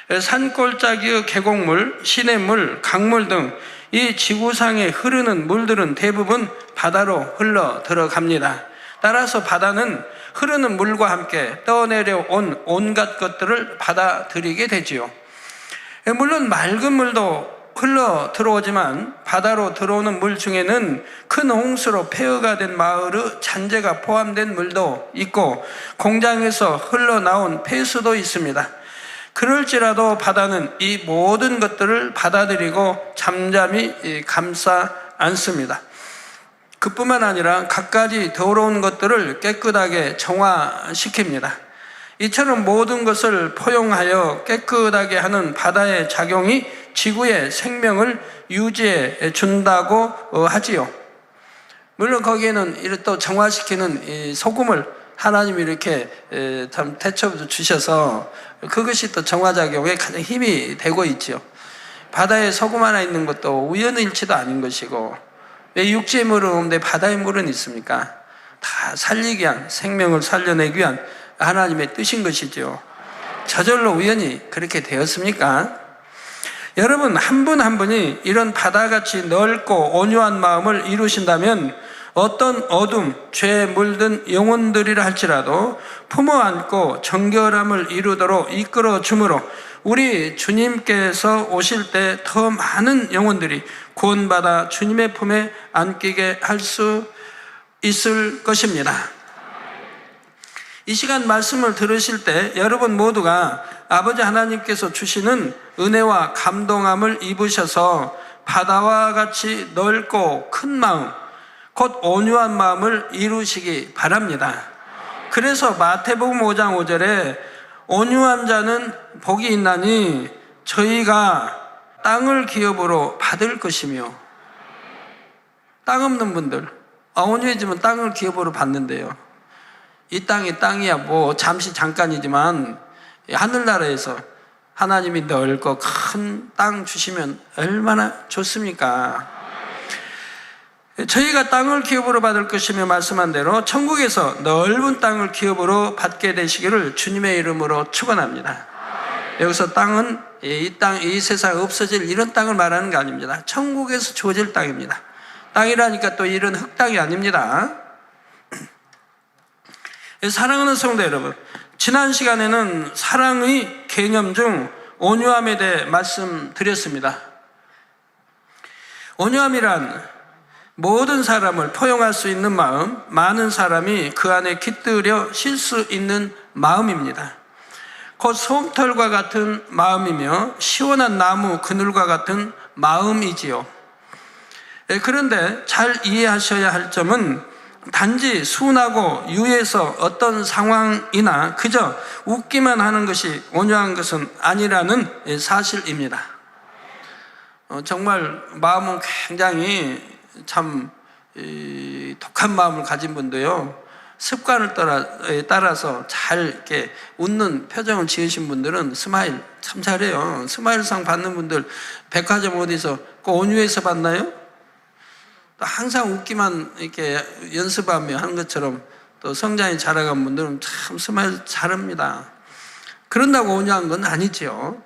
산골짜기의 계곡물, 시냇물, 강물 등 이 지구상에 흐르는 물들은 대부분 바다로 흘러 들어갑니다. 따라서 바다는 흐르는 물과 함께 떠내려온 온갖 것들을 받아들이게 되지요. 물론 맑은 물도 흘러 들어오지만 바다로 들어오는 물 중에는 큰 홍수로 폐허가 된 마을의 잔재가 포함된 물도 있고 공장에서 흘러나온 폐수도 있습니다. 그럴지라도 바다는 이 모든 것들을 받아들이고 잠잠히 감싸 안습니다. 그뿐만 아니라 갖가지 더러운 것들을 깨끗하게 정화시킵니다. 이처럼 모든 것을 포용하여 깨끗하게 하는 바다의 작용이 지구의 생명을 유지해 준다고 하지요. 물론 거기에는 이렇게 또 정화시키는 소금을 하나님이 이렇게 참 태초부터 주셔서 그것이 또 정화작용에 가장 힘이 되고 있죠. 바다에 소금 하나 있는 것도 우연일치도 아닌 것이고 왜 육지의 물은 없는데 바다의 물은 있습니까? 다 살리기 위한, 생명을 살려내기 위한 하나님의 뜻인 것이죠. 저절로 우연히 그렇게 되었습니까? 여러분 한 분 한 분이 이런 바다같이 넓고 온유한 마음을 이루신다면 어떤 어둠, 죄에 물든 영혼들이라 할지라도 품어안고 정결함을 이루도록 이끌어 주므로 우리 주님께서 오실 때 더 많은 영혼들이 구원받아 주님의 품에 안기게 할 수 있을 것입니다. 이 시간 말씀을 들으실 때 여러분 모두가 아버지 하나님께서 주시는 은혜와 감동함을 입으셔서 바다와 같이 넓고 큰 마음, 곧 온유한 마음을 이루시기 바랍니다. 그래서 마태복음 5장 5절에 온유한 자는 복이 있나니 저희가 땅을 기업으로 받을 것이며, 땅 없는 분들 온유해지면 땅을 기업으로 받는데요. 이 땅이 땅이야 뭐 잠시 잠깐이지만 하늘나라에서 하나님이 넓고 큰 땅 주시면 얼마나 좋습니까? 저희가 땅을 기업으로 받을 것이며 말씀한 대로 천국에서 넓은 땅을 기업으로 받게 되시기를 주님의 이름으로 축원합니다. 여기서 땅은 이 세상 없어질 이런 땅을 말하는 게 아닙니다. 천국에서 주어질 땅입니다. 땅이라니까 또 이런 흙땅이 아닙니다. 사랑하는 성도 여러분, 지난 시간에는 사랑의 개념 중 온유함에 대해 말씀드렸습니다. 온유함이란 모든 사람을 포용할 수 있는 마음, 많은 사람이 그 안에 깃들여 쉴 수 있는 마음입니다. 곧 솜털과 같은 마음이며 시원한 나무 그늘과 같은 마음이지요. 그런데 잘 이해하셔야 할 점은 단지 순하고 유해서 어떤 상황이나 그저 웃기만 하는 것이 온유한 것은 아니라는 사실입니다. 정말 마음은 굉장히 참 독한 마음을 가진 분도요, 습관을 따라서 잘 이렇게 웃는 표정을 지으신 분들은 스마일 참 잘해요. 스마일상 받는 분들 백화점 어디서 그 온유해서 받나요? 또 항상 웃기만 이렇게 연습하며 하는 것처럼 또 성장이 자라간 분들은 참 스마일 잘합니다. 그런다고 온유한 건 아니죠.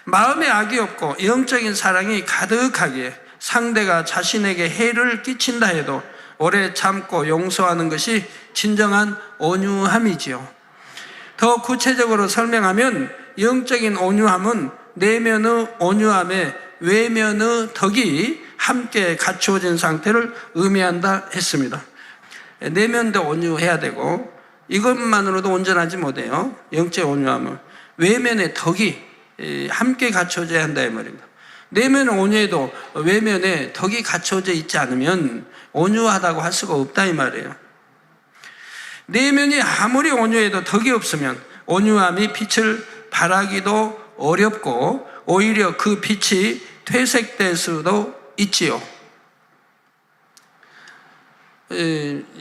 마음에 악이 없고 영적인 사랑이 가득하기에 상대가 자신에게 해를 끼친다 해도 오래 참고 용서하는 것이 진정한 온유함이지요. 더 구체적으로 설명하면 영적인 온유함은 내면의 온유함에 외면의 덕이 함께 갖추어진 상태를 의미한다 했습니다. 내면도 온유해야 되고 이것만으로도 온전하지 못해요. 영적 온유함은 외면의 덕이 함께 갖춰져야 한다 이 말입니다. 내면은 온유해도 외면에 덕이 갖춰져 있지 않으면 온유하다고 할 수가 없다 이 말이에요. 내면이 아무리 온유해도 덕이 없으면 온유함이 빛을 발하기도 어렵고 오히려 그 빛이 퇴색될 수도 있지요.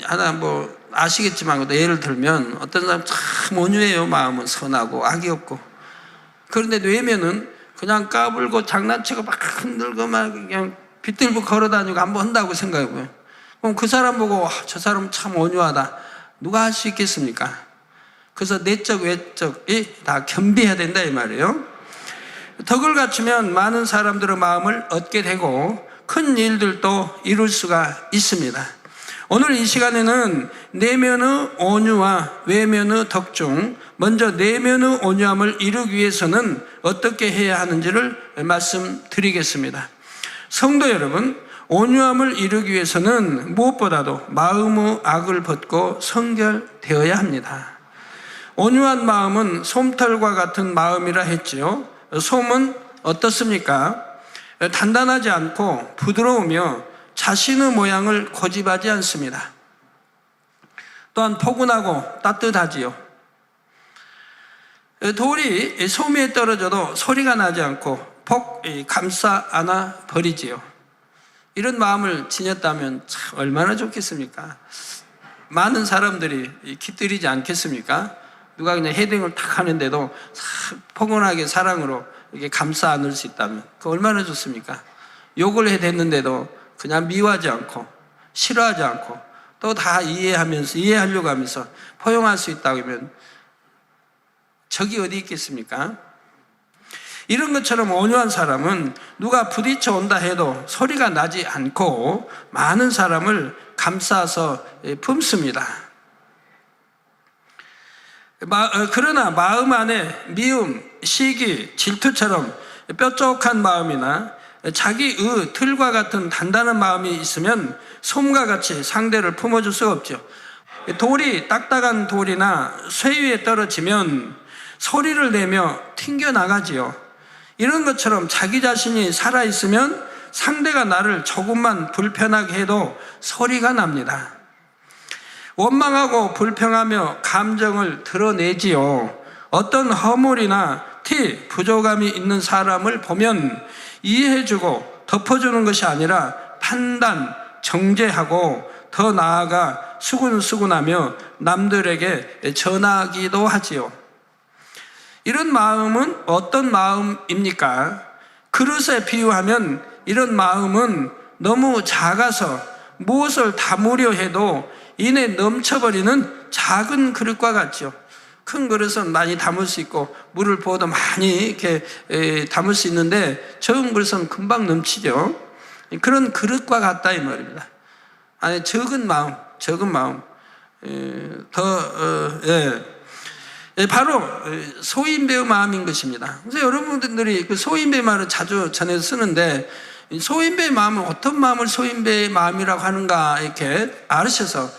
하나 뭐 아시겠지만 예를 들면 어떤 사람 참 온유해요. 마음은 선하고 악이 없고, 그런데 외면은 그냥 까불고 장난치고 막 흔들고 막 그냥 빗들고 걸어다니고 한번 한다고 생각해보요. 그럼 그 사람 보고 저 사람 참 온유하다 누가 할 수 있겠습니까? 그래서 내적 외적이 다 겸비해야 된다 이 말이에요. 덕을 갖추면 많은 사람들의 마음을 얻게 되고 큰 일들도 이룰 수가 있습니다. 오늘 이 시간에는 내면의 온유와 외면의 덕 중 먼저 내면의 온유함을 이루기 위해서는 어떻게 해야 하는지를 말씀드리겠습니다. 성도 여러분, 온유함을 이루기 위해서는 무엇보다도 마음의 악을 벗고 성결되어야 합니다. 온유한 마음은 솜털과 같은 마음이라 했지요. 솜은 어떻습니까? 단단하지 않고 부드러우며 자신의 모양을 고집하지 않습니다. 또한 포근하고 따뜻하지요. 돌이 솜 위에 떨어져도 소리가 나지 않고 폭 감싸 안아 버리지요. 이런 마음을 지녔다면 참 얼마나 좋겠습니까? 많은 사람들이 깃들이지 않겠습니까? 누가 그냥 헤딩을 탁 하는데도 포근하게 사랑으로 이렇게 감싸 안을 수 있다면 그 얼마나 좋습니까? 욕을 해댔는데도 그냥 미워하지 않고 싫어하지 않고 또 다 이해하려고 하면서 포용할 수 있다고 하면 적이 어디 있겠습니까? 이런 것처럼 온유한 사람은 누가 부딪혀 온다 해도 소리가 나지 않고 많은 사람을 감싸서 품습니다. 그러나 마음 안에 미움, 시기, 질투처럼 뾰족한 마음이나 자기의 틀과 같은 단단한 마음이 있으면 솜과 같이 상대를 품어줄 수가 없죠. 돌이 딱딱한 돌이나 쇠 위에 떨어지면 소리를 내며 튕겨나가지요. 이런 것처럼 자기 자신이 살아있으면 상대가 나를 조금만 불편하게 해도 소리가 납니다. 원망하고 불평하며 감정을 드러내지요. 어떤 허물이나 티, 부족함이 있는 사람을 보면 이해해주고 덮어주는 것이 아니라 판단, 정죄하고 더 나아가 수군수군하며 남들에게 전하기도 하지요. 이런 마음은 어떤 마음입니까? 그릇에 비유하면 이런 마음은 너무 작아서 무엇을 담으려 해도 이내 넘쳐버리는 작은 그릇과 같죠. 큰 그릇은 많이 담을 수 있고 물을 부어도 많이 이렇게 담을 수 있는데 적은 그릇은 금방 넘치죠. 그런 그릇과 같다 이 말입니다. 아니 적은 마음 바로 소인배의 마음인 것입니다. 그래서 여러분들이 그 소인배의 말을 자주 전해서 쓰는데 소인배의 마음은 어떤 마음을 소인배의 마음이라고 하는가 이렇게 알으셔서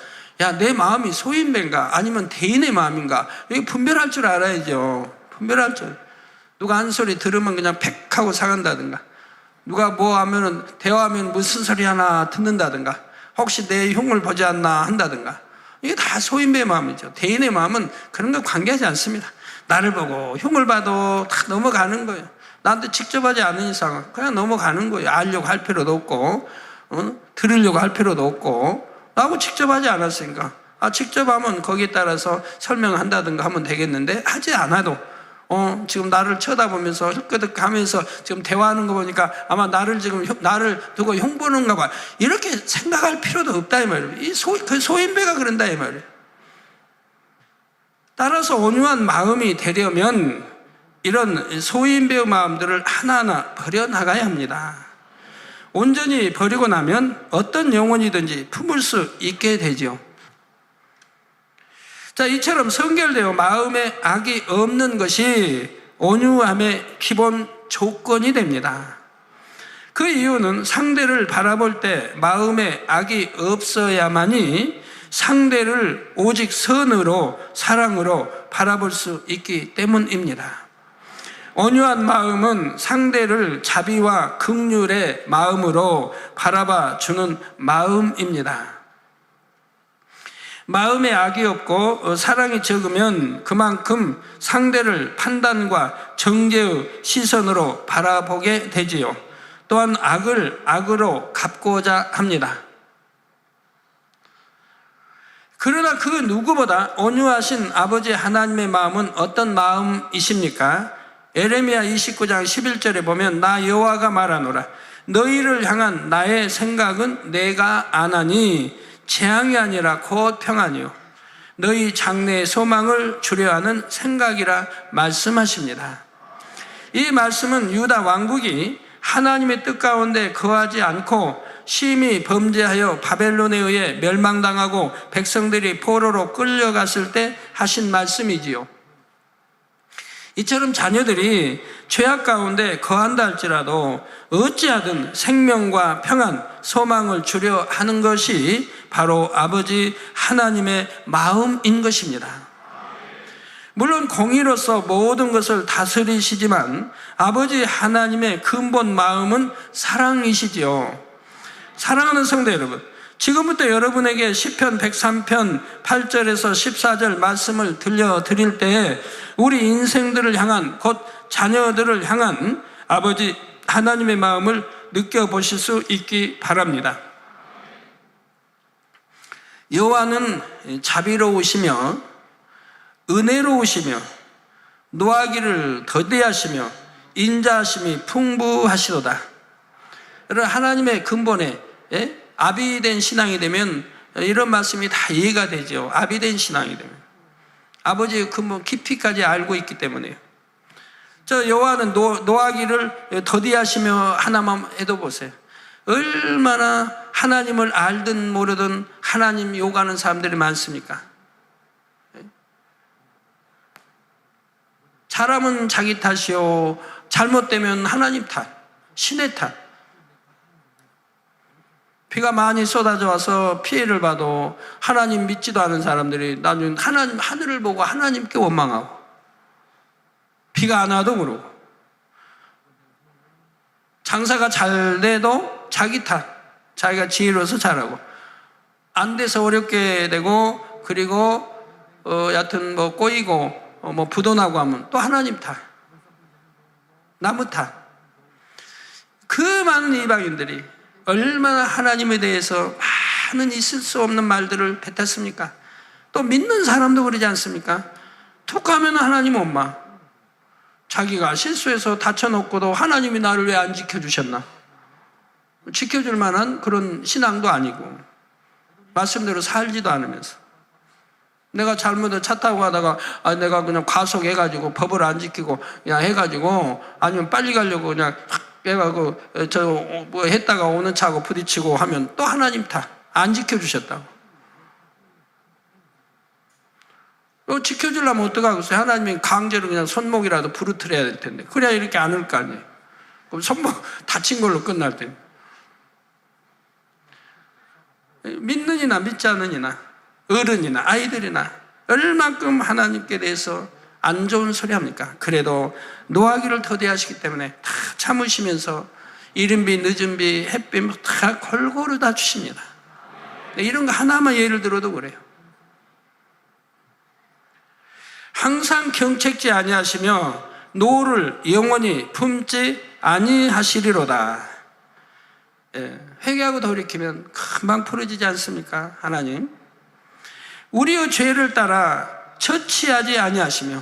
야, 내 마음이 소인배인가 아니면 대인의 마음인가 이게 분별할 줄 알아야죠. 분별할 줄. 누가 한 소리 들으면 그냥 팩 하고 사간다든가 누가 뭐 하면은 대화하면 무슨 소리 하나 듣는다든가 혹시 내 흉을 보지 않나 한다든가 이게 다 소인배의 마음이죠. 대인의 마음은 그런 거 관계하지 않습니다. 나를 보고 흉을 봐도 다 넘어가는 거예요. 나한테 직접 하지 않은 이상은 그냥 넘어가는 거예요. 알려고 할 필요도 없고 들으려고 할 필요도 없고 나하고 직접 하지 않았으니까 직접 하면 거기에 따라서 설명한다든가 하면 되겠는데 하지 않아도 지금 나를 쳐다보면서 힐끄득 하면서 지금 대화하는 거 보니까 아마 나를 두고 흉보는가 봐. 이렇게 생각할 필요도 없다 이 말이에요. 그 소인배가 그런다 이 말이에요. 따라서 온유한 마음이 되려면 이런 소인배의 마음들을 하나하나 버려나가야 합니다. 온전히 버리고 나면 어떤 영혼이든지 품을 수 있게 되죠. 자, 이처럼 성결되어 마음에 악이 없는 것이 온유함의 기본 조건이 됩니다. 그 이유는 상대를 바라볼 때 마음에 악이 없어야만이 상대를 오직 선으로 사랑으로 바라볼 수 있기 때문입니다. 온유한 마음은 상대를 자비와 긍휼의 마음으로 바라봐 주는 마음입니다. 마음에 악이 없고 사랑이 적으면 그만큼 상대를 판단과 정죄의 시선으로 바라보게 되지요. 또한 악을 악으로 갚고자 합니다. 그러나 그 누구보다 온유하신 아버지 하나님의 마음은 어떤 마음이십니까? 에레미야 29장 11절에 보면 나 여호와가 말하노라 너희를 향한 나의 생각은 내가 아나니 재앙이 아니라 곧 평안이요 너희 장래의 소망을 주려 하는 생각이라 말씀하십니다. 이 말씀은 유다 왕국이 하나님의 뜻 가운데 거하지 않고 심히 범죄하여 바벨론에 의해 멸망당하고 백성들이 포로로 끌려갔을 때 하신 말씀이지요. 이처럼 자녀들이 죄악 가운데 거한다 할지라도 어찌하든 생명과 평안, 소망을 주려 하는 것이 바로 아버지 하나님의 마음인 것입니다. 물론 공의로서 모든 것을 다스리시지만 아버지 하나님의 근본 마음은 사랑이시지요. 사랑하는 성도 여러분, 지금부터 여러분에게 시편 103편 8절에서 14절 말씀을 들려드릴 때 우리 인생들을 향한 곧 자녀들을 향한 아버지 하나님의 마음을 느껴보실 수 있기 바랍니다. 여호와는 자비로우시며 은혜로우시며 노하기를 더디하시며 인자하심이 풍부하시도다. 하나님의 근본에 아비된 신앙이 되면 이런 말씀이 다 이해가 되죠. 아비된 신앙이 되면 아버지의 근본 깊이까지 알고 있기 때문에요. 저 여호와는 노하기를 더디하시며 하나만 해도 보세요. 얼마나 하나님을 알든 모르든 하나님 욕하는 사람들이 많습니까? 잘하면 자기 탓이요, 잘못되면 하나님 탓, 신의 탓. 비가 많이 쏟아져 와서 피해를 봐도 하나님 믿지도 않은 사람들이 나중에 하나님 하늘을 보고 하나님께 원망하고 비가 안 와도 그러고 장사가 잘 돼도 자기 탓, 자기가 지혜로워서 잘하고 안 돼서 어렵게 되고 그리고 여하튼 뭐 꼬이고 뭐 부도나고 하면 또 하나님 탓, 나무 탓. 그 많은 이방인들이 얼마나 하나님에 대해서 많은 있을 수 없는 말들을 뱉었습니까? 또 믿는 사람도 그러지 않습니까? 툭 하면 하나님 엄마, 자기가 실수해서 다쳐놓고도 하나님이 나를 왜 안 지켜주셨나? 지켜줄 만한 그런 신앙도 아니고 말씀대로 살지도 않으면서 내가 잘못을 차 타고 가다가 내가 그냥 과속해가지고 법을 안 지키고 그냥 해가지고 아니면 빨리 가려고 그냥 깨가고 뭐 했다가 오는 차하고 부딪히고 하면 또 하나님 탓. 안 지켜주셨다고. 지켜주려면 어떡하겠어요? 하나님이 강제로 그냥 손목이라도 부르트려야 될 텐데. 그래야 이렇게 안 올 거 아니에요. 그럼 손목 다친 걸로 끝날 텐데. 믿는 이나 믿지 않는 이나 어른이나 아이들이나 얼만큼 하나님께 대해서 안 좋은 소리 합니까? 그래도 노하기를 더디하시기 때문에 다 참으시면서 이른비 늦은비 햇빛 다 골고루 다 주십니다. 이런 거 하나만 예를 들어도 그래요. 항상 경책지 아니하시며 노를 영원히 품지 아니하시리로다. 회개하고 돌이키면 금방 풀어지지 않습니까? 하나님 우리의 죄를 따라 처치하지 아니하시며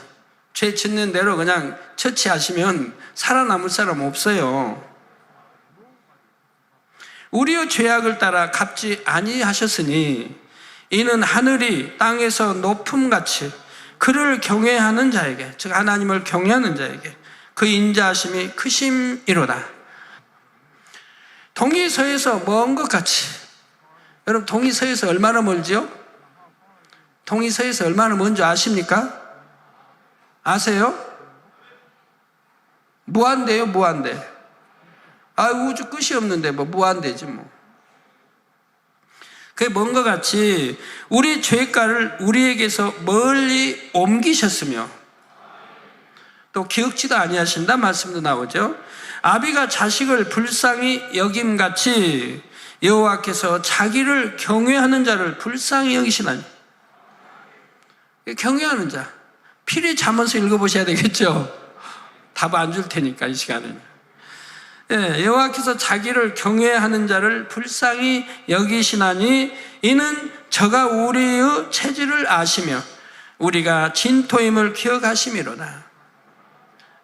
죄 짓는 대로 그냥 처치하시면 살아남을 사람 없어요. 우리의 죄악을 따라 갚지 아니하셨으니 이는 하늘이 땅에서 높음같이 그를 경외하는 자에게, 즉 하나님을 경외하는 자에게 그 인자하심이 크심이로다. 동이 서에서 먼 것 같이. 여러분 동이 서에서 얼마나 멀지요? 동이 서에서 얼마나 먼지 아십니까? 아세요? 무한대요, 무한대. 우주 끝이 없는데 뭐 무한대지 뭐. 그게 먼 것 같이 우리 죄가를 우리에게서 멀리 옮기셨으며 또 기억지도 아니하신다 말씀도 나오죠. 아비가 자식을 불쌍히 여김같이 여호와께서 자기를 경외하는 자를 불쌍히 여기시나니. 경외하는 자 필히 잠언서 읽어보셔야 되겠죠. 답 안 줄 테니까 이 시간에는. 여호와께서 자기를 경외하는 자를 불쌍히 여기시나니 이는 저가 우리의 체질을 아시며 우리가 진토임을 기억하심이로다.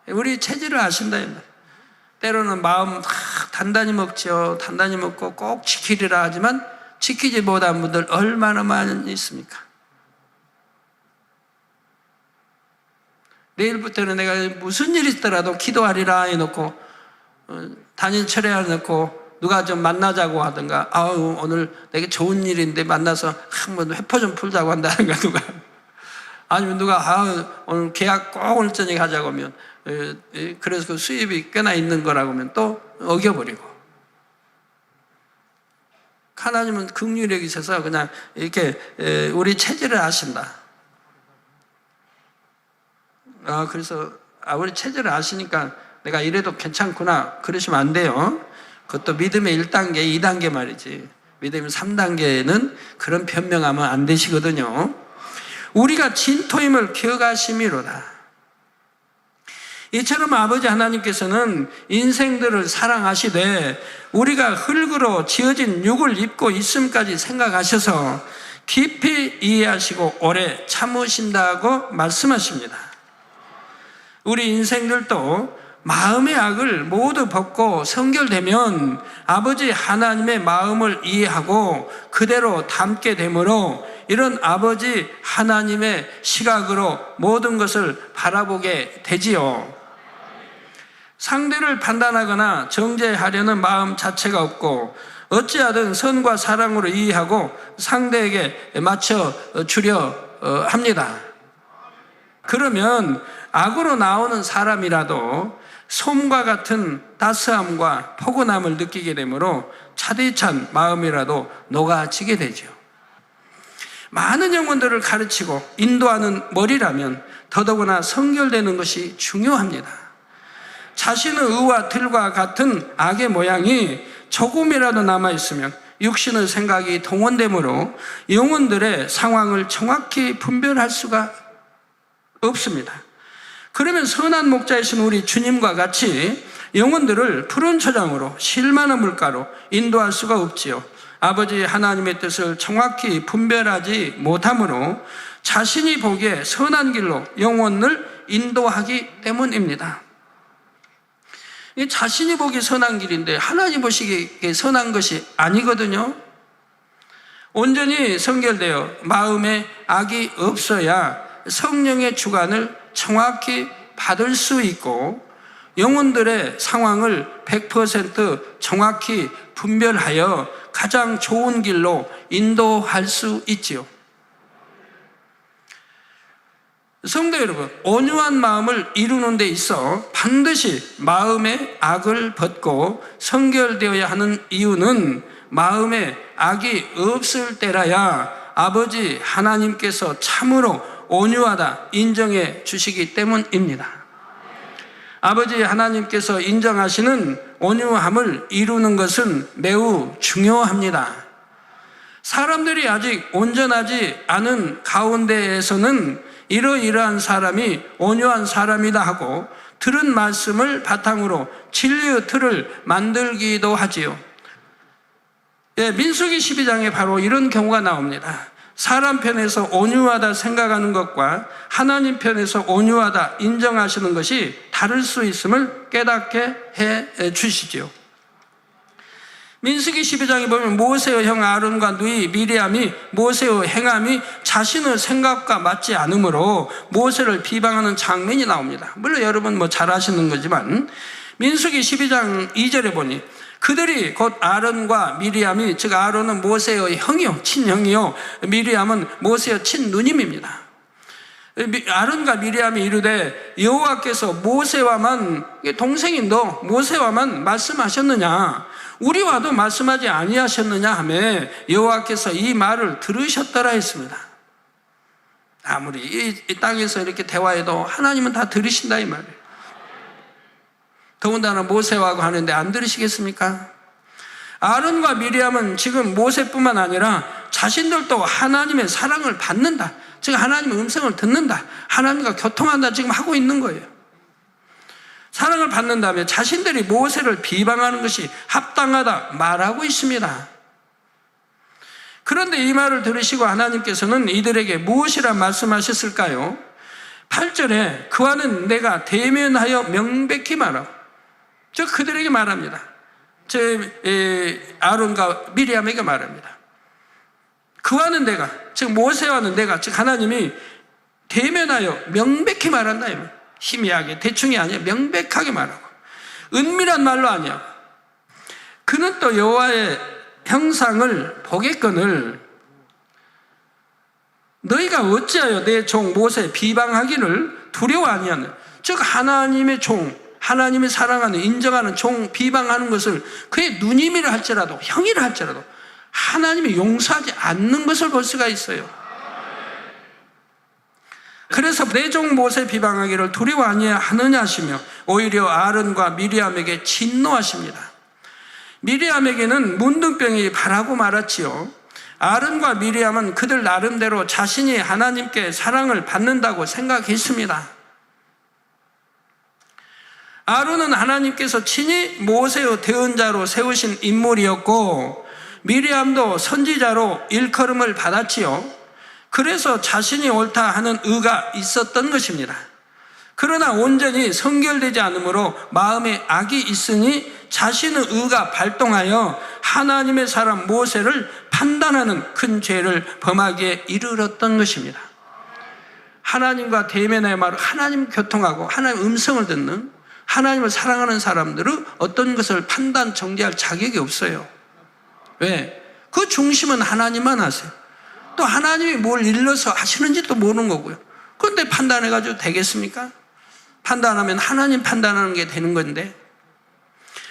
우리 체질을 아신다. 때로는 마음 단단히 먹죠. 단단히 먹고 꼭 지키리라 하지만 지키지 못한 분들 얼마나 많이 있습니까? 내일부터는 내가 무슨 일이 있더라도 기도하리라 해놓고 단일 철회를 해놓고 누가 좀 만나자고 하든가 오늘 내게 좋은 일인데 만나서 한번 회포 좀 풀자고 한다든가 누가 아니면 누가 오늘 계약 꼭 오늘 저녁에 하자고 하면 그래서 그 수입이 꽤나 있는 거라고 하면 또 어겨버리고. 하나님은 긍휼히 여기셔서 그냥 이렇게 우리 체질을 아신다. 그래서 우리 체질을 아시니까 내가 이래도 괜찮구나 그러시면 안 돼요. 그것도 믿음의 1단계, 2단계 말이지. 믿음의 3단계는 그런 변명하면 안 되시거든요. 우리가 진토임을 기억하심이로다. 이처럼 아버지 하나님께서는 인생들을 사랑하시되 우리가 흙으로 지어진 육을 입고 있음까지 생각하셔서 깊이 이해하시고 오래 참으신다고 말씀하십니다. 우리 인생들도 마음의 악을 모두 벗고 성결되면 아버지 하나님의 마음을 이해하고 그대로 담게 되므로 이런 아버지 하나님의 시각으로 모든 것을 바라보게 되지요. 상대를 판단하거나 정죄하려는 마음 자체가 없고 어찌하든 선과 사랑으로 이해하고 상대에게 맞춰 주려 합니다. 그러면 악으로 나오는 사람이라도 솜과 같은 따스함과 포근함을 느끼게 되므로 차디찬 마음이라도 녹아지게 되죠. 많은 영혼들을 가르치고 인도하는 머리라면 더더구나 성결되는 것이 중요합니다. 자신의 의와 틀과 같은 악의 모양이 조금이라도 남아있으면 육신의 생각이 동원되므로 영혼들의 상황을 정확히 분별할 수가 없습니다. 그러면 선한 목자이신 우리 주님과 같이 영혼들을 푸른 초장으로 실만한 물가로 인도할 수가 없지요. 아버지 하나님의 뜻을 정확히 분별하지 못하므로 자신이 보기에 선한 길로 영혼을 인도하기 때문입니다. 자신이 보기 선한 길인데 하나님 보시기에 선한 것이 아니거든요. 온전히 성결되어 마음에 악이 없어야 성령의 주관을 정확히 받을 수 있고 영혼들의 상황을 100% 정확히 분별하여 가장 좋은 길로 인도할 수 있지요. 성도 여러분, 온유한 마음을 이루는 데 있어 반드시 마음의 악을 벗고 성결되어야 하는 이유는 마음에 악이 없을 때라야 아버지 하나님께서 참으로 온유하다 인정해 주시기 때문입니다. 아버지 하나님께서 인정하시는 온유함을 이루는 것은 매우 중요합니다. 사람들이 아직 온전하지 않은 가운데에서는 이러이러한 사람이 온유한 사람이다 하고 들은 말씀을 바탕으로 진리의 틀을 만들기도 하지요. 예, 민수기 12장에 바로 이런 경우가 나옵니다. 사람 편에서 온유하다 생각하는 것과 하나님 편에서 온유하다 인정하시는 것이 다를 수 있음을 깨닫게 해 주시지요. 민수기 12장에 보면 모세의 형 아론과 누이 미리암이 모세의 행함이 자신의 생각과 맞지 않으므로 모세를 비방하는 장면이 나옵니다. 물론 여러분 잘 아시는 거지만 민수기 12장 2절에 보니 그들이 곧 아론과 미리암이, 즉 아론은 모세의 형이요 친형이요 미리암은 모세의 친누님입니다. 아론과 미리암이 이르되 여호와께서 모세와만, 동생이 너 모세와만 말씀하셨느냐, 우리와도 말씀하지 아니하셨느냐 하며 여호와께서 이 말을 들으셨더라 했습니다. 아무리 이 땅에서 이렇게 대화해도 하나님은 다 들으신다 이 말이에요. 더군다나 모세와 하는데 안 들으시겠습니까? 아론과 미리암은 지금 모세뿐만 아니라 자신들도 하나님의 사랑을 받는다, 즉 하나님의 음성을 듣는다, 하나님과 교통한다 지금 하고 있는 거예요. 사랑을 받는다며 자신들이 모세를 비방하는 것이 합당하다 말하고 있습니다. 그런데 이 말을 들으시고 하나님께서는 이들에게 무엇이라 말씀하셨을까요? 8절에 그와는 내가 대면하여 명백히 말하고, 즉 그들에게 말합니다. 아론과 미리암에게 말합니다. 그와는 내가, 즉 모세와는 내가, 즉 하나님이 대면하여 명백히 말한다. 희미하게 대충이 아니야, 명백하게 말하고 은밀한 말로 아니야. 그는 또 여호와의 형상을 보겠거늘 너희가 어찌하여 내 종 모세 비방하기를 두려워 아니하느냐. 즉 하나님의 종, 하나님이 사랑하는 인정하는 종 비방하는 것을 그의 누님이라 할지라도 형이라 할지라도 하나님이 용서하지 않는 것을 볼 수가 있어요. 그래서 내 종 모세 비방하기를 두려워 아니하느냐 하시며 오히려 아론과 미리암에게 진노하십니다. 미리암에게는 문둥병이 바라고 말았지요. 아론과 미리암은 그들 나름대로 자신이 하나님께 사랑을 받는다고 생각했습니다. 아론은 하나님께서 친히 모세의 대언자로 세우신 인물이었고 미리암도 선지자로 일컬음을 받았지요. 그래서 자신이 옳다 하는 의가 있었던 것입니다. 그러나 온전히 성결되지 않으므로 마음에 악이 있으니 자신의 의가 발동하여 하나님의 사람 모세를 판단하는 큰 죄를 범하기에 이르렀던 것입니다. 하나님과 대면의 말을 하나님 교통하고 하나님 음성을 듣는, 하나님을 사랑하는 사람들은 어떤 것을 판단, 정죄할 자격이 없어요. 왜? 그 중심은 하나님만 하세요. 또 하나님이 뭘 일러서 하시는지도 모르는 거고요. 그런데 판단해가지고 되겠습니까? 판단하면 하나님 판단하는 게 되는 건데,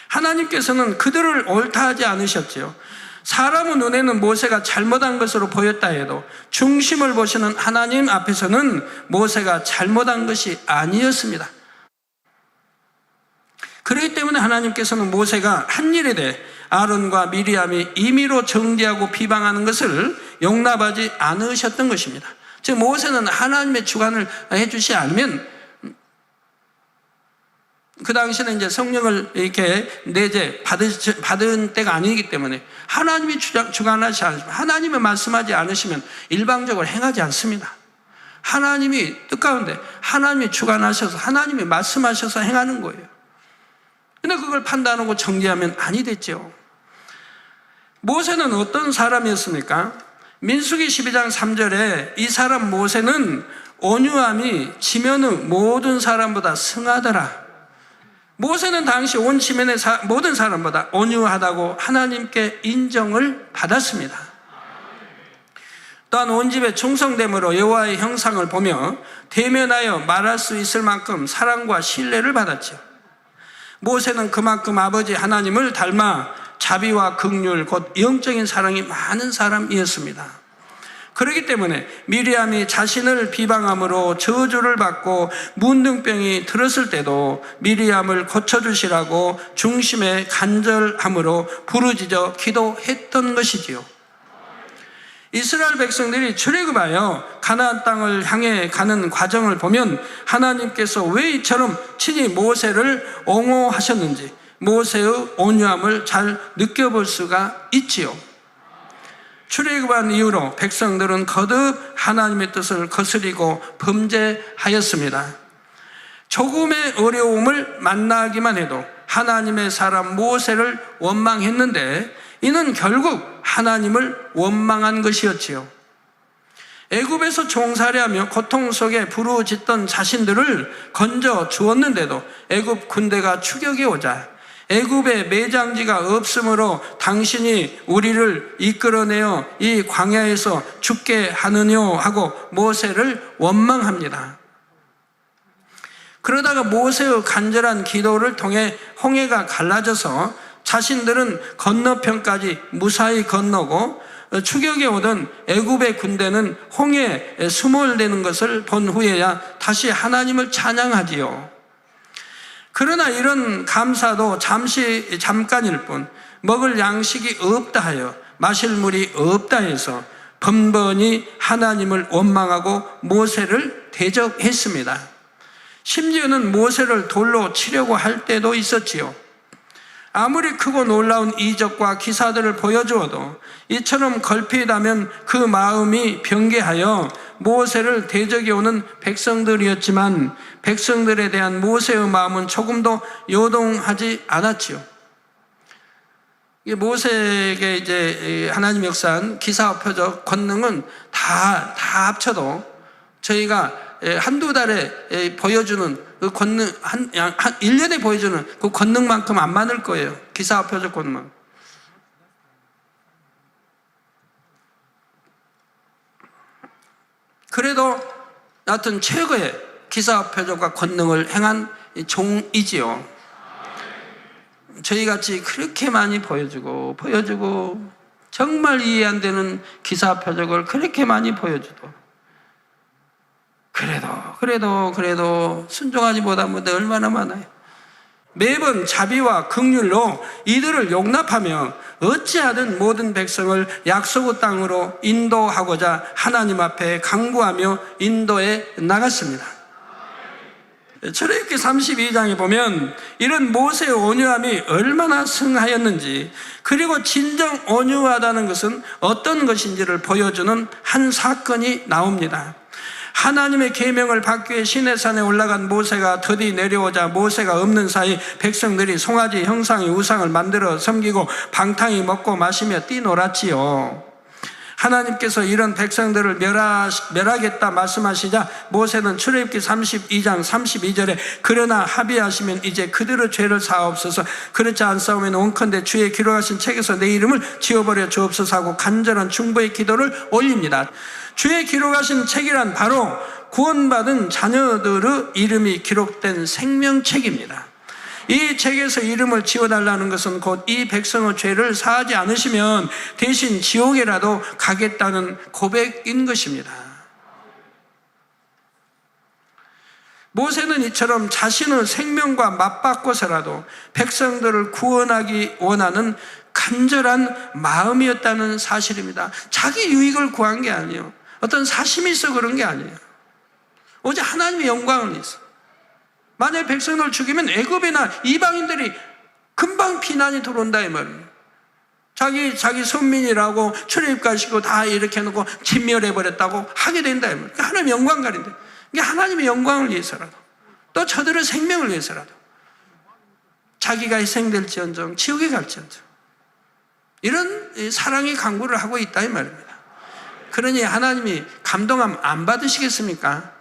하나님께서는 그들을 옳다 하지 않으셨지요. 사람의 눈에는 모세가 잘못한 것으로 보였다 해도 중심을 보시는 하나님 앞에서는 모세가 잘못한 것이 아니었습니다. 그렇기 때문에 하나님께서는 모세가 한 일에 대해 아론과 미리암이 임의로 정죄하고 비방하는 것을 용납하지 않으셨던 것입니다. 즉 모세는 하나님의 주관을 해주지 않으면, 그 당시에는 이제 성령을 이렇게 내재 받은 때가 아니기 때문에 하나님이 주관하지 않으시면, 하나님이 말씀하지 않으시면 일방적으로 행하지 않습니다. 하나님이 뜻 가운데 하나님이 주관하셔서 하나님이 말씀하셔서 행하는 거예요. 근데 그걸 판단하고 정죄하면 아니 됐죠. 모세는 어떤 사람이었습니까? 민수기 12장 3절에 이 사람 모세는 온유함이 지면의 모든 사람보다 승하더라. 모세는 당시 온 지면의 모든 사람보다 온유하다고 하나님께 인정을 받았습니다. 또한 온 집에 충성됨으로 여호와의 형상을 보며 대면하여 말할 수 있을 만큼 사랑과 신뢰를 받았죠. 모세는 그만큼 아버지 하나님을 닮아 자비와 긍휼 곧 영적인 사랑이 많은 사람이었습니다. 그렇기 때문에 미리암이 자신을 비방함으로 저주를 받고 문둥병이 들었을 때도 미리암을 고쳐주시라고 중심에 간절함으로 부르짖어 기도했던 것이지요. 이스라엘 백성들이 출애굽하여 가나안 땅을 향해 가는 과정을 보면 하나님께서 왜 이처럼 친히 모세를 옹호하셨는지 모세의 온유함을 잘 느껴볼 수가 있지요. 출애굽한 이후로 백성들은 거듭 하나님의 뜻을 거스리고 범죄하였습니다. 조금의 어려움을 만나기만 해도 하나님의 사람 모세를 원망했는데 이는 결국 하나님을 원망한 것이었지요. 애굽에서 종살이하며 고통 속에 부르짖던 자신들을 건져 주었는데도 애굽 군대가 추격해 오자 애굽에 매장지가 없으므로 당신이 우리를 이끌어내어 이 광야에서 죽게 하느뇨 하고 모세를 원망합니다. 그러다가 모세의 간절한 기도를 통해 홍해가 갈라져서 자신들은 건너편까지 무사히 건너고 추격에 오던 애굽의 군대는 홍해에 수몰되는 것을 본 후에야 다시 하나님을 찬양하지요. 그러나 이런 감사도 잠깐일 뿐 먹을 양식이 없다 하여 마실 물이 없다 해서 번번이 하나님을 원망하고 모세를 대적했습니다. 심지어는 모세를 돌로 치려고 할 때도 있었지요. 아무리 크고 놀라운 이적과 기사들을 보여주어도 이처럼 걸핏하면 그 마음이 변개하여 모세를 대적해 오는 백성들이었지만 백성들에 대한 모세의 마음은 조금도 요동하지 않았지요. 모세에게 이제 하나님 역사한 기사와 표적, 권능은 다 합쳐도 저희가 한두 달에 보여주는 그 권능, 한 1년에 보여주는 그 권능만큼 안 많을 거예요. 기사와 표적 권능. 그래도 여하튼 최고의 기사와 표적과 권능을 행한 종이지요. 저희같이 그렇게 많이 보여주고 정말 이해 안 되는 기사와 표적을 그렇게 많이 보여줘도 그래도 순종하지 못한 분들 얼마나 많아요. 매번 자비와 긍휼로 이들을 용납하며 어찌하든 모든 백성을 약속의 땅으로 인도하고자 하나님 앞에 간구하며 인도해 나갔습니다. 출애굽기 32장에 보면 이런 모세의 온유함이 얼마나 승하였는지, 그리고 진정 온유하다는 것은 어떤 것인지를 보여주는 한 사건이 나옵니다. 하나님의 계명을 받기 위해 시내산에 올라간 모세가 더디 내려오자 모세가 없는 사이 백성들이 송아지 형상의 우상을 만들어 섬기고 방탕히 먹고 마시며 뛰놀았지요. 하나님께서 이런 백성들을 멸하겠다 말씀하시자 모세는 출애굽기 32장 32절에 그러나 합의하시면 이제 그들의 죄를 사하옵소서, 그렇지 않사오면 원컨대 주의 기록하신 책에서 내 이름을 지워버려 주옵소서 하고 간절한 중보의 기도를 올립니다. 주의 기록하신 책이란 바로 구원받은 자녀들의 이름이 기록된 생명책입니다. 이 책에서 이름을 지워달라는 것은 곧 이 백성의 죄를 사하지 않으시면 대신 지옥에라도 가겠다는 고백인 것입니다. 모세는 이처럼 자신의 생명과 맞바꿔서라도 백성들을 구원하기 원하는 간절한 마음이었다는 사실입니다. 자기 유익을 구한 게 아니에요. 어떤 사심이 있어 그런 게 아니에요. 오직 하나님의 영광을 위해서. 만약에 백성을 죽이면 애굽이나 이방인들이 금방 비난이 들어온다 이 말이에요. 자기 선민이라고 출애굽가시고 다 이렇게 해놓고 진멸해버렸다고 하게 된다 이 말이에요. 하나님의 영광 가린다. 이게 하나님의 영광을 위해서라도, 또 저들의 생명을 위해서라도 자기가 희생될지언정 지옥에 갈지언정 이런 사랑의 강구를 하고 있다 이 말입니다. 그러니 하나님이 감동함 안 받으시겠습니까?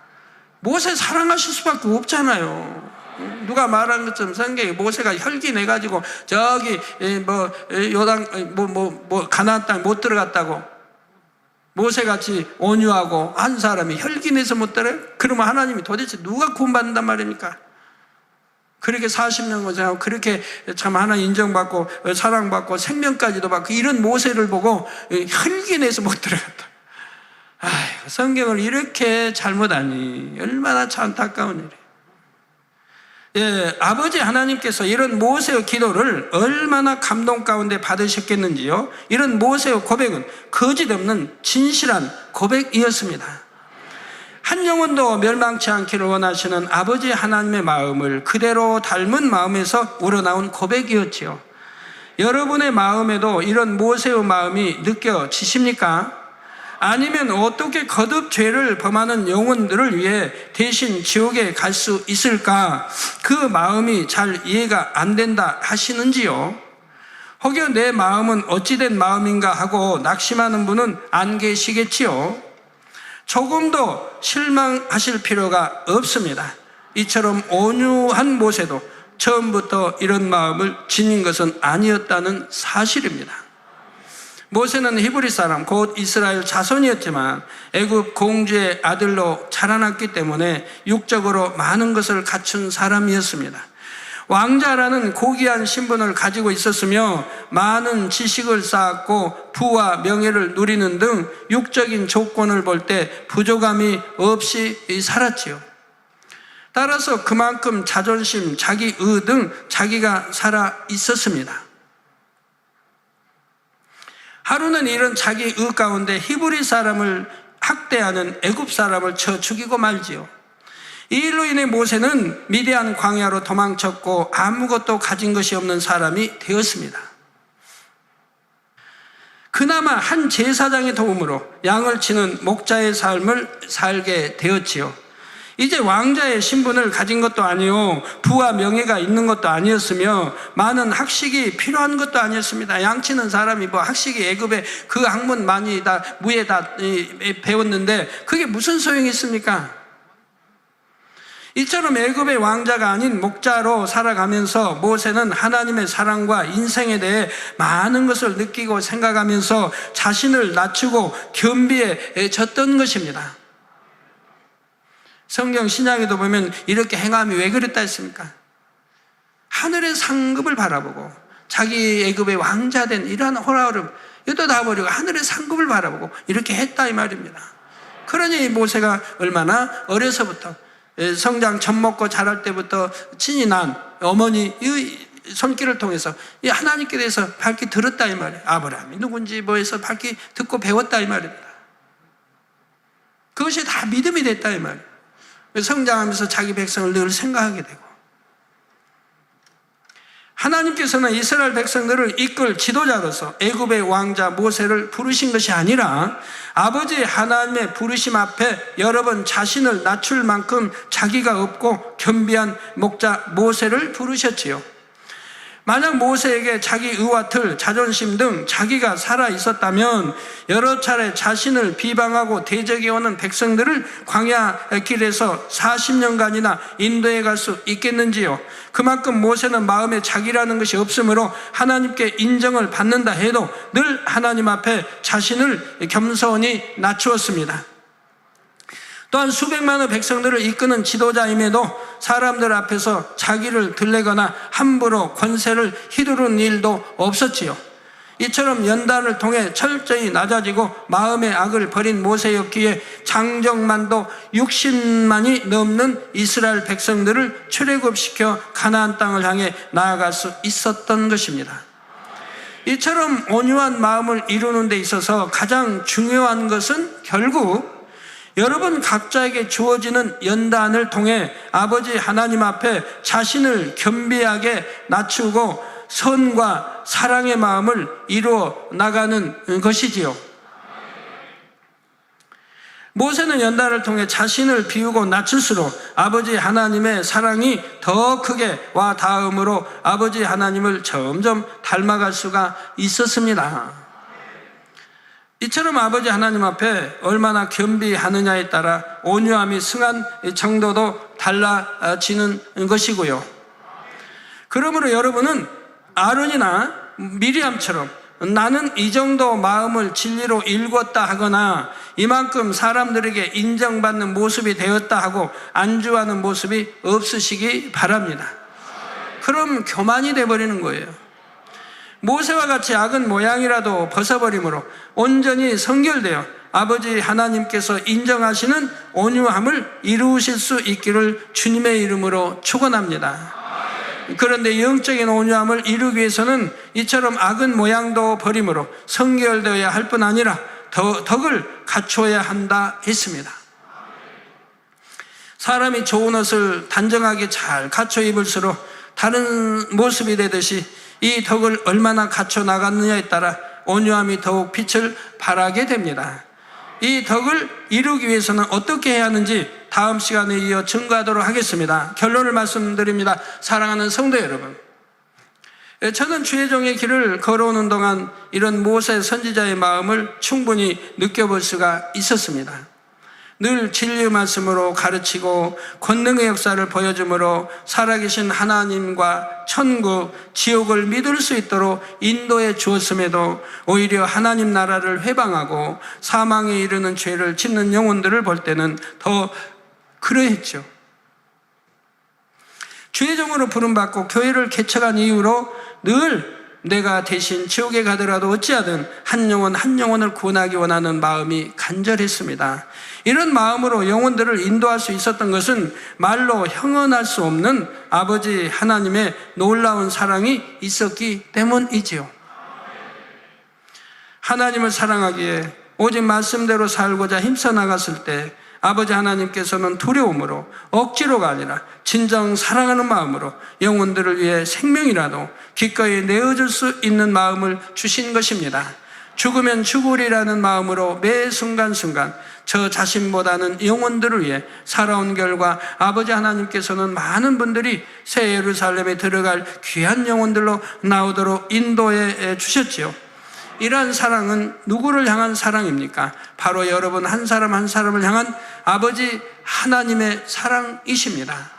모세 사랑하실 수밖에 없잖아요. 누가 말한 것처럼 성경에 모세가 혈기 내 가지고 저기 뭐 요단 뭐 가나안 땅 못 들어갔다고, 모세같이 온유하고 한 사람이 혈기 내서 못 들어요? 그러면 하나님이 도대체 누가 구원받는단 말입니까? 그렇게 40년 고생하고 그렇게 참 하나님 인정받고 사랑받고 생명까지도 받고 이런 모세를 보고 혈기 내서 못 들어갔다. 아이고, 성경을 이렇게 잘못하니 얼마나 참 안타까운 일이에요. 예, 아버지 하나님께서 이런 모세의 기도를 얼마나 감동 가운데 받으셨겠는지요. 이런 모세의 고백은 거짓 없는 진실한 고백이었습니다. 한 영혼도 멸망치 않기를 원하시는 아버지 하나님의 마음을 그대로 닮은 마음에서 우러나온 고백이었지요. 여러분의 마음에도 이런 모세의 마음이 느껴지십니까? 아니면 어떻게 거듭 죄를 범하는 영혼들을 위해 대신 지옥에 갈 수 있을까? 그 마음이 잘 이해가 안 된다 하시는지요? 혹여 내 마음은 어찌된 마음인가 하고 낙심하는 분은 안 계시겠지요? 조금도 실망하실 필요가 없습니다. 이처럼 온유한 모세도 처음부터 이런 마음을 지닌 것은 아니었다는 사실입니다. 모세는 히브리 사람 곧 이스라엘 자손이었지만 애굽 공주의 아들로 자라났기 때문에 육적으로 많은 것을 갖춘 사람이었습니다. 왕자라는 고귀한 신분을 가지고 있었으며 많은 지식을 쌓았고 부와 명예를 누리는 등 육적인 조건을 볼 때 부족함이 없이 살았지요. 따라서 그만큼 자존심, 자기 의 등 자기가 살아 있었습니다. 하루는 이런 자기 의 가운데 히브리 사람을 학대하는 애굽 사람을 쳐 죽이고 말지요. 이 일로 인해 모세는 미디안 광야로 도망쳤고 아무것도 가진 것이 없는 사람이 되었습니다. 그나마 한 제사장의 도움으로 양을 치는 목자의 삶을 살게 되었지요. 이제 왕자의 신분을 가진 것도 아니요 부와 명예가 있는 것도 아니었으며 많은 학식이 필요한 것도 아니었습니다. 양치는 사람이 뭐 학식이 애굽에 그 학문 많이 다 무예 다 배웠는데 그게 무슨 소용이 있습니까? 이처럼 애굽의 왕자가 아닌 목자로 살아가면서 모세는 하나님의 사랑과 인생에 대해 많은 것을 느끼고 생각하면서 자신을 낮추고 겸비해졌던 것입니다. 성경 신약에도 보면 이렇게 행함이 왜 그랬다 했습니까? 하늘의 상급을 바라보고 자기 애굽의 왕자 된 이러한 호라를 이것도 다 버리고 하늘의 상급을 바라보고 이렇게 했다 이 말입니다. 그러니 모세가 얼마나 어려서부터 성장 젖 먹고 자랄 때부터 친히 난 어머니 이 손길을 통해서 이 하나님께 대해서 밝히 들었다 이 말이에요. 아브라함이 누군지 뭐해서 밝히 듣고 배웠다 이 말입니다. 그것이 다 믿음이 됐다 이 말이에요. 성장하면서 자기 백성을 늘 생각하게 되고, 하나님께서는 이스라엘 백성들을 이끌 지도자로서 애굽의 왕자 모세를 부르신 것이 아니라 아버지 하나님의 부르심 앞에 여러 번 자신을 낮출 만큼 자기가 없고 겸비한 목자 모세를 부르셨지요. 만약 모세에게 자기 의와 틀, 자존심 등 자기가 살아 있었다면 여러 차례 자신을 비방하고 대적해오는 백성들을 광야 길에서 40년간이나 인도해 갈 수 있겠는지요? 그만큼 모세는 마음에 자기라는 것이 없으므로 하나님께 인정을 받는다 해도 늘 하나님 앞에 자신을 겸손히 낮추었습니다. 또한 수백만의 백성들을 이끄는 지도자임에도 사람들 앞에서 자기를 들레거나 함부로 권세를 휘두르는 일도 없었지요. 이처럼 연단을 통해 철저히 낮아지고 마음의 악을 버린 모세였기에 장정만도 60만이 넘는 이스라엘 백성들을 출애굽시켜 가나안 땅을 향해 나아갈 수 있었던 것입니다. 이처럼 온유한 마음을 이루는 데 있어서 가장 중요한 것은 결국 여러분 각자에게 주어지는 연단을 통해 아버지 하나님 앞에 자신을 겸비하게 낮추고 선과 사랑의 마음을 이루어 나가는 것이지요. 모세는 연단을 통해 자신을 비우고 낮출수록 아버지 하나님의 사랑이 더 크게 와 닿음으로 아버지 하나님을 점점 닮아갈 수가 있었습니다. 이처럼 아버지 하나님 앞에 얼마나 겸비하느냐에 따라 온유함이 승한 정도도 달라지는 것이고요. 그러므로 여러분은 아론이나 미리암처럼 나는 이 정도 마음을 진리로 읽었다 하거나 이만큼 사람들에게 인정받는 모습이 되었다 하고 안주하는 모습이 없으시기 바랍니다. 그럼 교만이 돼버리는 거예요. 모세와 같이 악은 모양이라도 벗어버림으로 온전히 성결되어 아버지 하나님께서 인정하시는 온유함을 이루실 수 있기를 주님의 이름으로 축원합니다. 그런데 영적인 온유함을 이루기 위해서는 이처럼 악은 모양도 버림으로 성결되어야 할 뿐 아니라 덕을 갖추어야 한다 했습니다. 사람이 좋은 옷을 단정하게 잘 갖춰 입을수록 다른 모습이 되듯이 이 덕을 얼마나 갖춰 나갔느냐에 따라 온유함이 더욱 빛을 발하게 됩니다. 이 덕을 이루기 위해서는 어떻게 해야 하는지 다음 시간에 이어 증거하도록 하겠습니다. 결론을 말씀드립니다. 사랑하는 성도 여러분, 저는 주의 종의 길을 걸어오는 동안 이런 모세 선지자의 마음을 충분히 느껴볼 수가 있었습니다. 늘 진리의 말씀으로 가르치고 권능의 역사를 보여주므로 살아계신 하나님과 천국, 지옥을 믿을 수 있도록 인도해 주었음에도 오히려 하나님 나라를 회방하고 사망에 이르는 죄를 짓는 영혼들을 볼 때는 더 그러했죠. 주의 종으로 부름받고 교회를 개척한 이후로 늘 내가 대신 지옥에 가더라도 어찌하든 한 영혼을 구원하기 원하는 마음이 간절했습니다. 이런 마음으로 영혼들을 인도할 수 있었던 것은 말로 형언할 수 없는 아버지 하나님의 놀라운 사랑이 있었기 때문이지요. 하나님을 사랑하기에 오직 말씀대로 살고자 힘써 나갔을 때 아버지 하나님께서는 두려움으로 억지로가 아니라 진정 사랑하는 마음으로 영혼들을 위해 생명이라도 기꺼이 내어줄 수 있는 마음을 주신 것입니다. 죽으면 죽으리라는 마음으로 매 순간순간 저 자신보다는 영혼들을 위해 살아온 결과 아버지 하나님께서는 많은 분들이 새 예루살렘에 들어갈 귀한 영혼들로 나오도록 인도해 주셨지요. 이러한 사랑은 누구를 향한 사랑입니까? 바로 여러분 한 사람 한 사람을 향한 아버지 하나님의 사랑이십니다.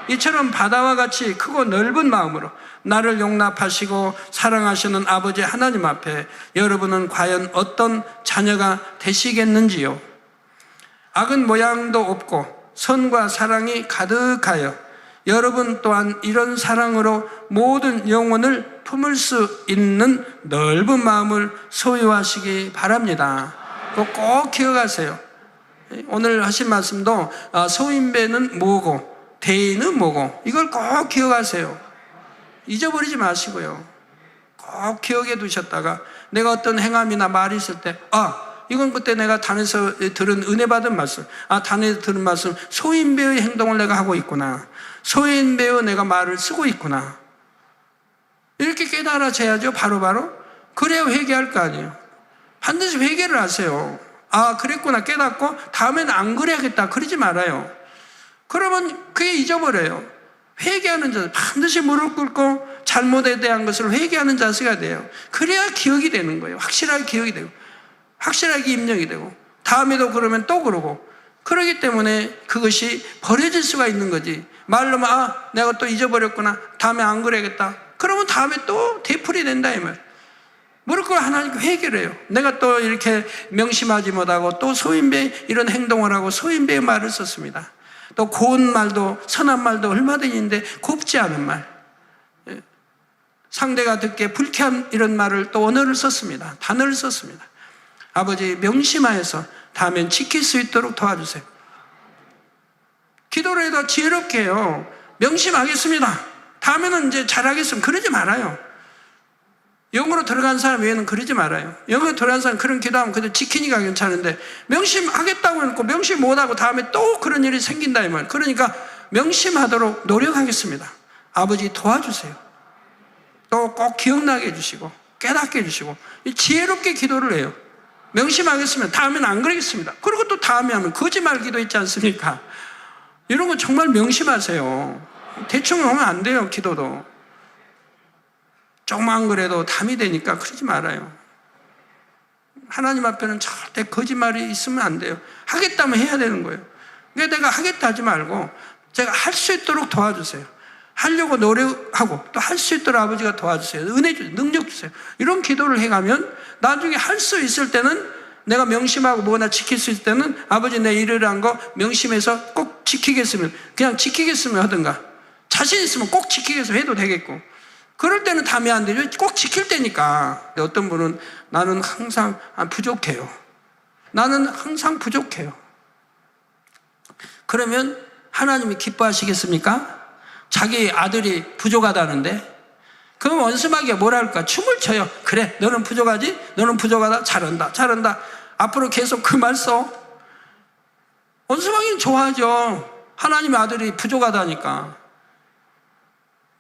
이처럼 바다와 같이 크고 넓은 마음으로 나를 용납하시고 사랑하시는 아버지 하나님 앞에 여러분은 과연 어떤 자녀가 되시겠는지요? 악은 모양도 없고 선과 사랑이 가득하여 여러분 또한 이런 사랑으로 모든 영혼을 품을 수 있는 넓은 마음을 소유하시기 바랍니다. 꼭 기억하세요. 오늘 하신 말씀도 소인배는 뭐고 대인은 뭐고 이걸 꼭 기억하세요. 잊어버리지 마시고요. 꼭 기억해 두셨다가 내가 어떤 행함이나 말이 있을 때 이건 그때 내가 단에서 들은 은혜 받은 말씀, 단에서 들은 말씀, 소인배의 행동을 내가 하고 있구나, 소인배의 내가 말을 쓰고 있구나, 이렇게 깨달아져야죠. 바로바로. 그래야 회개할 거 아니에요. 반드시 회개를 하세요. 그랬구나 깨닫고 다음에는 안 그래야겠다 그러지 말아요. 그러면 그게 잊어버려요. 회개하는 자세, 반드시 무릎 꿇고 잘못에 대한 것을 회개하는 자세가 돼요. 그래야 기억이 되는 거예요. 확실하게 기억이 되고 확실하게 입력이 되고 다음에도 그러면 또 그러고, 그러기 때문에 그것이 버려질 수가 있는 거지. 말로만 내가 또 잊어버렸구나 다음에 안 그래야겠다 그러면 다음에 또 되풀이 된다 이 말. 무릎 꿇고 하나님께 회개를 해요. 내가 또 이렇게 명심하지 못하고 또 소인배 이런 행동을 하고 소인배의 말을 썼습니다. 또 고운 말도 선한 말도 얼마든지 있는데 곱지 않은 말, 상대가 듣기에 불쾌한 이런 말을 또 언어를 썼습니다. 단어를 썼습니다. 아버지 명심하여서 다음엔 지킬 수 있도록 도와주세요. 기도를 해도 지혜롭게 해요. 명심하겠습니다. 다음에는 이제 잘하겠습니다. 그러지 말아요. 영으로 들어간 사람 외에는 그러지 말아요. 영으로 들어간 사람 그런 기도하면 그래도 지키니까 괜찮은데 명심하겠다고 해놓고 명심 못하고 다음에 또 그런 일이 생긴다 이 말. 그러니까 명심하도록 노력하겠습니다. 아버지 도와주세요. 또 꼭 기억나게 해주시고 깨닫게 해주시고 지혜롭게 기도를 해요. 명심하겠습니다. 다음에는 안 그러겠습니다. 그리고 또 다음에 하면 거짓말 기도 있지 않습니까? 이런 거 정말 명심하세요. 대충 하면 안 돼요. 기도도 조금만 그래도 담이 되니까 그러지 말아요. 하나님 앞에는 절대 거짓말이 있으면 안 돼요. 하겠다면 해야 되는 거예요. 그러니까 내가 하겠다 하지 말고 제가 할 수 있도록 도와주세요. 하려고 노력하고 또 할 수 있도록 아버지가 도와주세요. 은혜 주세요. 능력 주세요. 이런 기도를 해가면 나중에 할 수 있을 때는 내가 명심하고 뭐나 지킬 수 있을 때는 아버지 내 이르란 거 명심해서 꼭 지키겠으면 그냥 지키겠으면 하든가 자신 있으면 꼭 지키겠으면 해도 되겠고 그럴 때는 담이 안 되죠. 꼭 지킬 때니까. 어떤 분은 나는 항상 부족해요. 나는 항상 부족해요. 그러면 하나님이 기뻐하시겠습니까? 자기 아들이 부족하다는데 그럼 원수마귀가 뭐라 할까? 춤을 춰요. 그래 너는 부족하지? 너는 부족하다. 잘한다 잘한다. 앞으로 계속 그 말 써. 원수마귀는 좋아하죠. 하나님의 아들이 부족하다니까.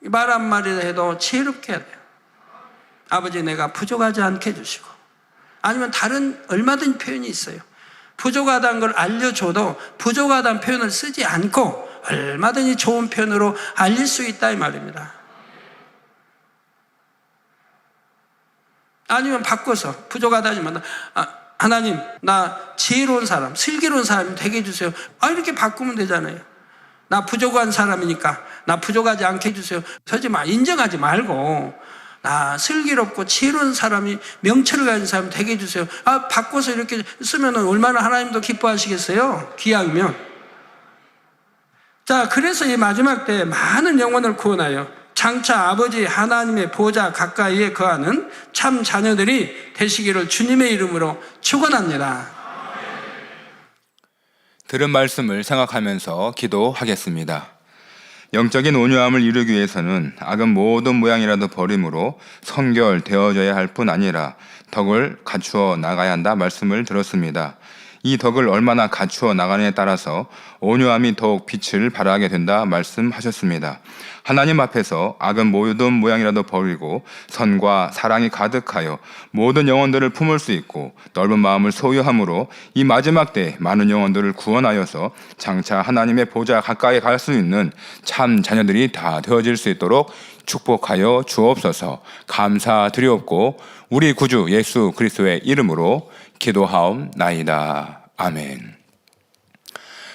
말 한마디 해도 지혜롭게 해야 돼요. 아버지 내가 부족하지 않게 해주시고 아니면 다른 얼마든지 표현이 있어요. 부족하다는 걸 알려줘도 부족하다는 표현을 쓰지 않고 얼마든지 좋은 표현으로 알릴 수 있다 이 말입니다. 아니면 바꿔서 부족하다지만 하나님 나 지혜로운 사람 슬기로운 사람이 되게 해주세요. 이렇게 바꾸면 되잖아요. 나 부족한 사람이니까 나 부족하지 않게 해주세요. 서지 마. 인정하지 말고 나 슬기롭고 지혜로운 사람이 명철을 가진 사람이 되게 해주세요. 바꿔서 이렇게 쓰면 얼마나 하나님도 기뻐하시겠어요? 기왕이면. 자, 그래서 이 마지막 때 많은 영혼을 구원하여 장차 아버지 하나님의 보좌 가까이에 거하는 참 자녀들이 되시기를 주님의 이름으로 축원합니다. 들은 말씀을 생각하면서 기도하겠습니다. 영적인 온유함을 이루기 위해서는 악은 모든 모양이라도 버림으로 선결되어져야 할 뿐 아니라 덕을 갖추어 나가야 한다 말씀을 들었습니다. 이 덕을 얼마나 갖추어 나가느냐에 따라서 온유함이 더욱 빛을 발하게 된다 말씀하셨습니다. 하나님 앞에서 악은 모든 모양이라도 버리고 선과 사랑이 가득하여 모든 영혼들을 품을 수 있고 넓은 마음을 소유함으로 이 마지막 때 많은 영혼들을 구원하여서 장차 하나님의 보좌 가까이 갈 수 있는 참 자녀들이 다 되어질 수 있도록 축복하여 주옵소서. 감사드리옵고 우리 구주 예수 그리스도의 이름으로 기도하옵나이다. 아멘.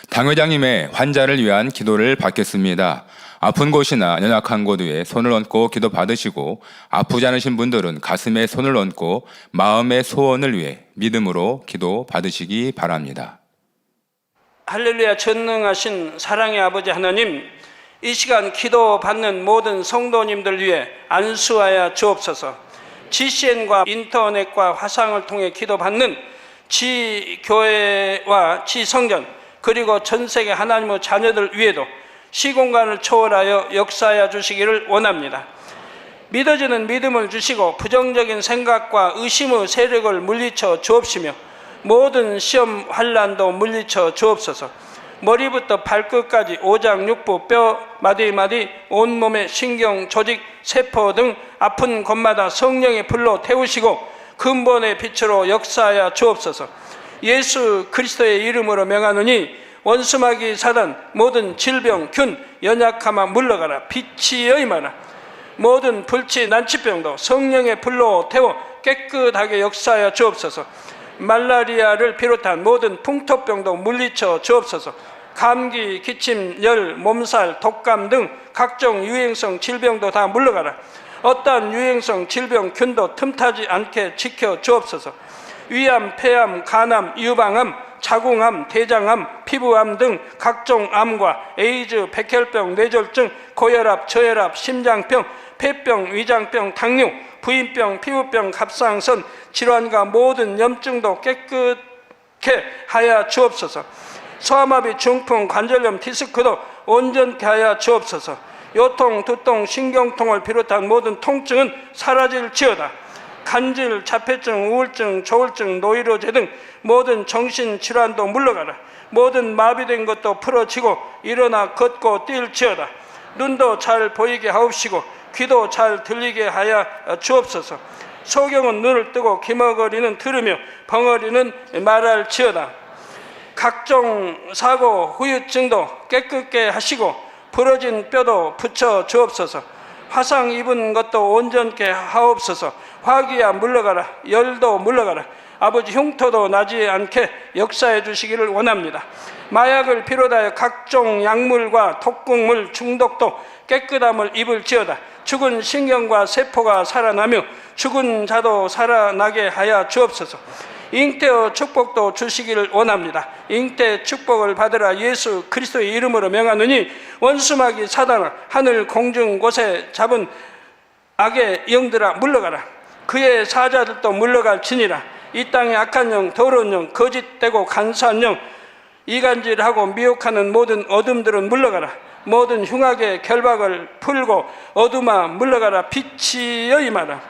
당회장님의 환자를 위한 기도를 받겠습니다. 아픈 곳이나 연약한 곳 위에 손을 얹고 기도 받으시고 아프지 않으신 분들은 가슴에 손을 얹고 마음의 소원을 위해 믿음으로 기도 받으시기 바랍니다. 할렐루야. 전능하신 사랑의 아버지 하나님, 이 시간 기도 받는 모든 성도님들 위해 안수하여 주옵소서. GCN과 인터넷과 화상을 통해 기도 받는 지교회와 지성전 그리고 전세계 하나님의 자녀들 위에도 시공간을 초월하여 역사하여 주시기를 원합니다. 믿어지는 믿음을 주시고 부정적인 생각과 의심의 세력을 물리쳐 주옵시며 모든 시험 환난도 물리쳐 주옵소서. 머리부터 발끝까지 오장육부 뼈 마디마디 온몸의 신경 조직 세포 등 아픈 곳마다 성령의 불로 태우시고 근본의 빛으로 역사하여 주옵소서. 예수 그리스도의 이름으로 명하노니 원수마귀 사단 모든 질병 균 연약함아 물러가라. 빛이 여임하라. 모든 불치 난치병도 성령의 불로 태워 깨끗하게 역사하여 주옵소서. 말라리아를 비롯한 모든 풍토병도 물리쳐 주옵소서. 감기, 기침, 열, 몸살, 독감 등 각종 유행성 질병도 다 물러가라. 어떠한 유행성 질병 균도 틈타지 않게 지켜 주옵소서. 위암, 폐암, 간암, 유방암, 자궁암, 대장암, 피부암 등 각종 암과 에이즈, 백혈병, 뇌졸중, 고혈압, 저혈압, 심장병, 폐병, 위장병, 당뇨, 부인병, 피부병, 갑상선 질환과 모든 염증도 깨끗게 하여 주옵소서. 소아마비, 중풍, 관절염, 디스크도 온전케 하여 주옵소서. 요통, 두통, 신경통을 비롯한 모든 통증은 사라질지어다. 간질, 자폐증, 우울증, 조울증, 노이로제 등 모든 정신질환도 물러가라. 모든 마비된 것도 풀어지고 일어나 걷고 뛸지어다. 눈도 잘 보이게 하옵시고 귀도 잘 들리게 하여 주옵소서. 소경은 눈을 뜨고 기머거리는 들으며 벙어리는 말할지어다. 각종 사고, 후유증도 깨끗게 하시고 부러진 뼈도 붙여 주옵소서. 화상 입은 것도 온전케 하옵소서. 화기야 물러가라. 열도 물러가라. 아버지 흉터도 나지 않게 역사해 주시기를 원합니다. 마약을 비롯하여 각종 약물과 독극물 중독도 깨끗함을 입을지어다. 죽은 신경과 세포가 살아나며 죽은 자도 살아나게 하여 주옵소서. 잉태의 축복도 주시기를 원합니다. 잉태 축복을 받으라 예수 그리스도의 이름으로 명하노니 원수마귀 사단아 하늘 공중 곳에 잡은 악의 영들아 물러가라. 그의 사자들도 물러갈지니라. 이 땅의 악한 영, 더러운 영, 거짓되고 간사한 영, 이간질하고 미혹하는 모든 어둠들은 물러가라. 모든 흉악의 결박을 풀고 어둠아 물러가라. 빛이여 임하라.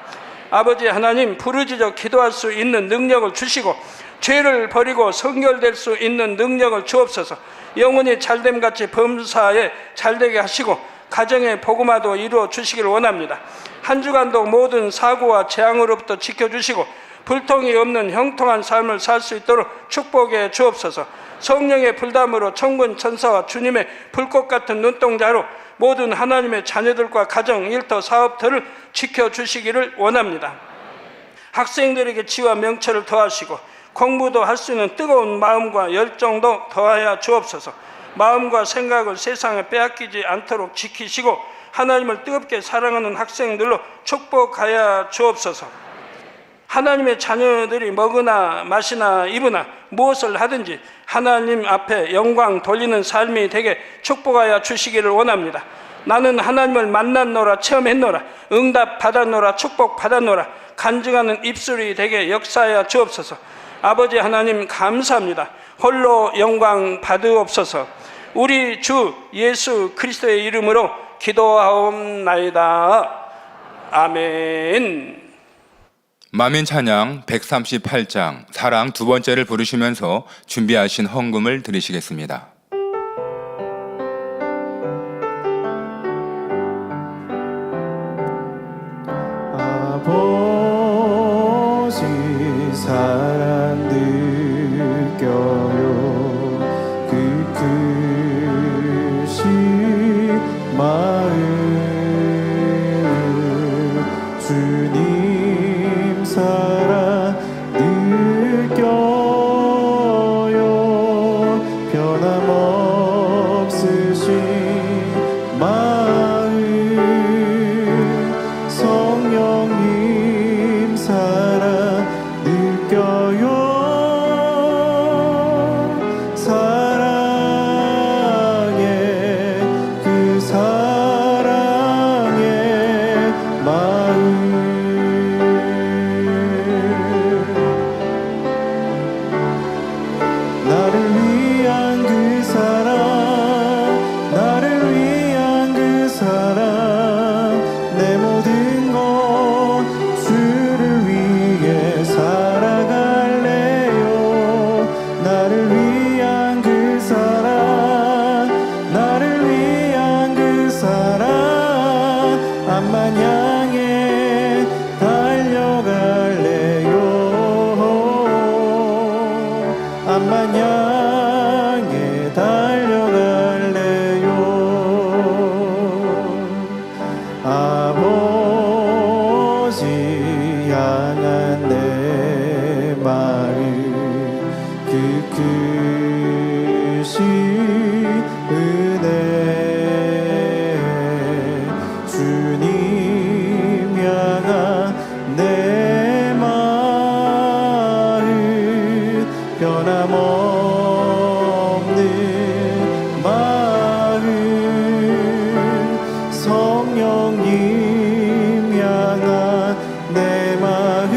아버지 하나님, 부르짖어 기도할 수 있는 능력을 주시고 죄를 버리고 성결될 수 있는 능력을 주옵소서. 영혼이 잘됨같이 범사에 잘되게 하시고 가정의 복음화도 이루어 주시길 원합니다. 한 주간도 모든 사고와 재앙으로부터 지켜주시고 불통이 없는 형통한 삶을 살 수 있도록 축복해 주옵소서. 성령의 불담으로 천군 천사와 주님의 불꽃 같은 눈동자로 모든 하나님의 자녀들과 가정, 일터, 사업들을 지켜주시기를 원합니다. 학생들에게 지와 명철을 더하시고 공부도 할 수 있는 뜨거운 마음과 열정도 더하여 주옵소서. 마음과 생각을 세상에 빼앗기지 않도록 지키시고 하나님을 뜨겁게 사랑하는 학생들로 축복하여 주옵소서. 하나님의 자녀들이 먹으나 마시나 입으나 무엇을 하든지 하나님 앞에 영광 돌리는 삶이 되게 축복하여 주시기를 원합니다. 나는 하나님을 만났노라, 체험했노라, 응답 받았노라, 축복 받았노라, 간증하는 입술이 되게 역사하여 주옵소서. 아버지 하나님 감사합니다. 홀로 영광 받으옵소서. 우리 주 예수 그리스도의 이름으로 기도하옵나이다. 아멘. 만민 찬양 138장 사랑 두 번째를 부르시면서 준비하신 헌금을 드리시겠습니다. 아버지 사랑 느껴요. 그 크신 마음 주님 사랑 느껴요. 변함없으신 마음 성령님 사랑 느껴요. 사랑의 그 사랑의 마음 나를 위한 그 사랑 나를 위한 그 사랑 내 모든 것 주를 위해 살아갈래요. 나를 위한 그 사랑 나를 위한 그 사랑 암만 향해 달려갈래요. 암만 향해 달려갈래요. 아버지 향한 내 마음 그 크신 은혜 주님 향한 내 마음 변함없는 마음 성령님 향한 내 마음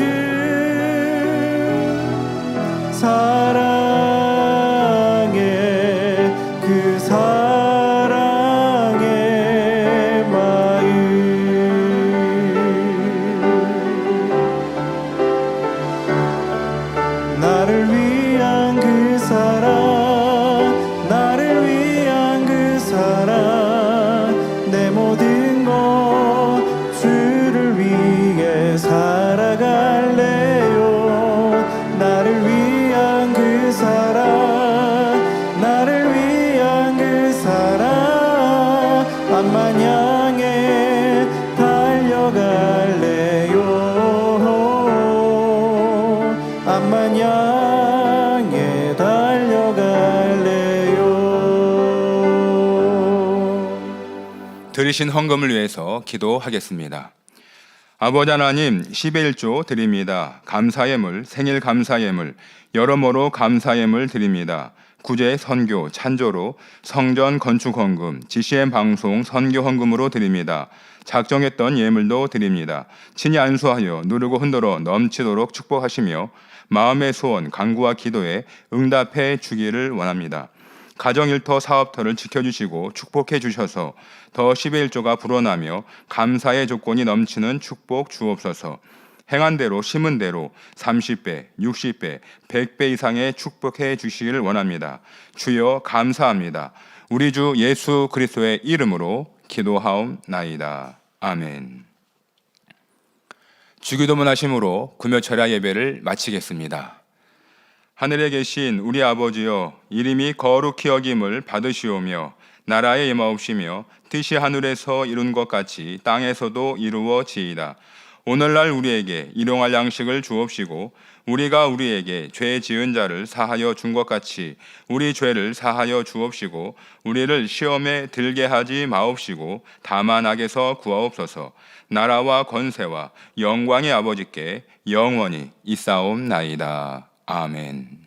사랑의 그 사랑의 마음 나를 위한 그 사랑 들으신 헌금을 위해서 기도하겠습니다. 아버지 하나님, 10의 1조 드립니다. 감사예물, 생일 감사예물, 여러모로 감사예물 드립니다. 구제 선교 찬조로 성전 건축 헌금, GCN 방송 선교 헌금으로 드립니다. 작정했던 예물도 드립니다. 친히 안수하여 누르고 흔들어 넘치도록 축복하시며 마음의 소원, 간구와 기도에 응답해 주기를 원합니다. 가정 일터 사업터를 지켜주시고 축복해 주셔서 더 10의 1조가 불어나며 감사의 조건이 넘치는 축복 주옵소서. 행한 대로 심은 대로 30배, 60배, 100배 이상의 축복해 주시기를 원합니다. 주여 감사합니다. 우리 주 예수 그리스도의 이름으로 기도하옵나이다. 아멘. 주기도문 하심으로 금요철야 예배를 마치겠습니다. 하늘에 계신 우리 아버지여, 이름이 거룩히 여김을 받으시오며 나라의 임하옵시며 뜻이 하늘에서 이룬 것 같이 땅에서도 이루어지이다. 오늘날 우리에게 일용할 양식을 주옵시고 우리가 우리에게 죄 지은 자를 사하여 준 것 같이 우리 죄를 사하여 주옵시고 우리를 시험에 들게 하지 마옵시고 다만 악에서 구하옵소서. 나라와 권세와 영광의 아버지께 영원히 있사옵나이다. 아멘.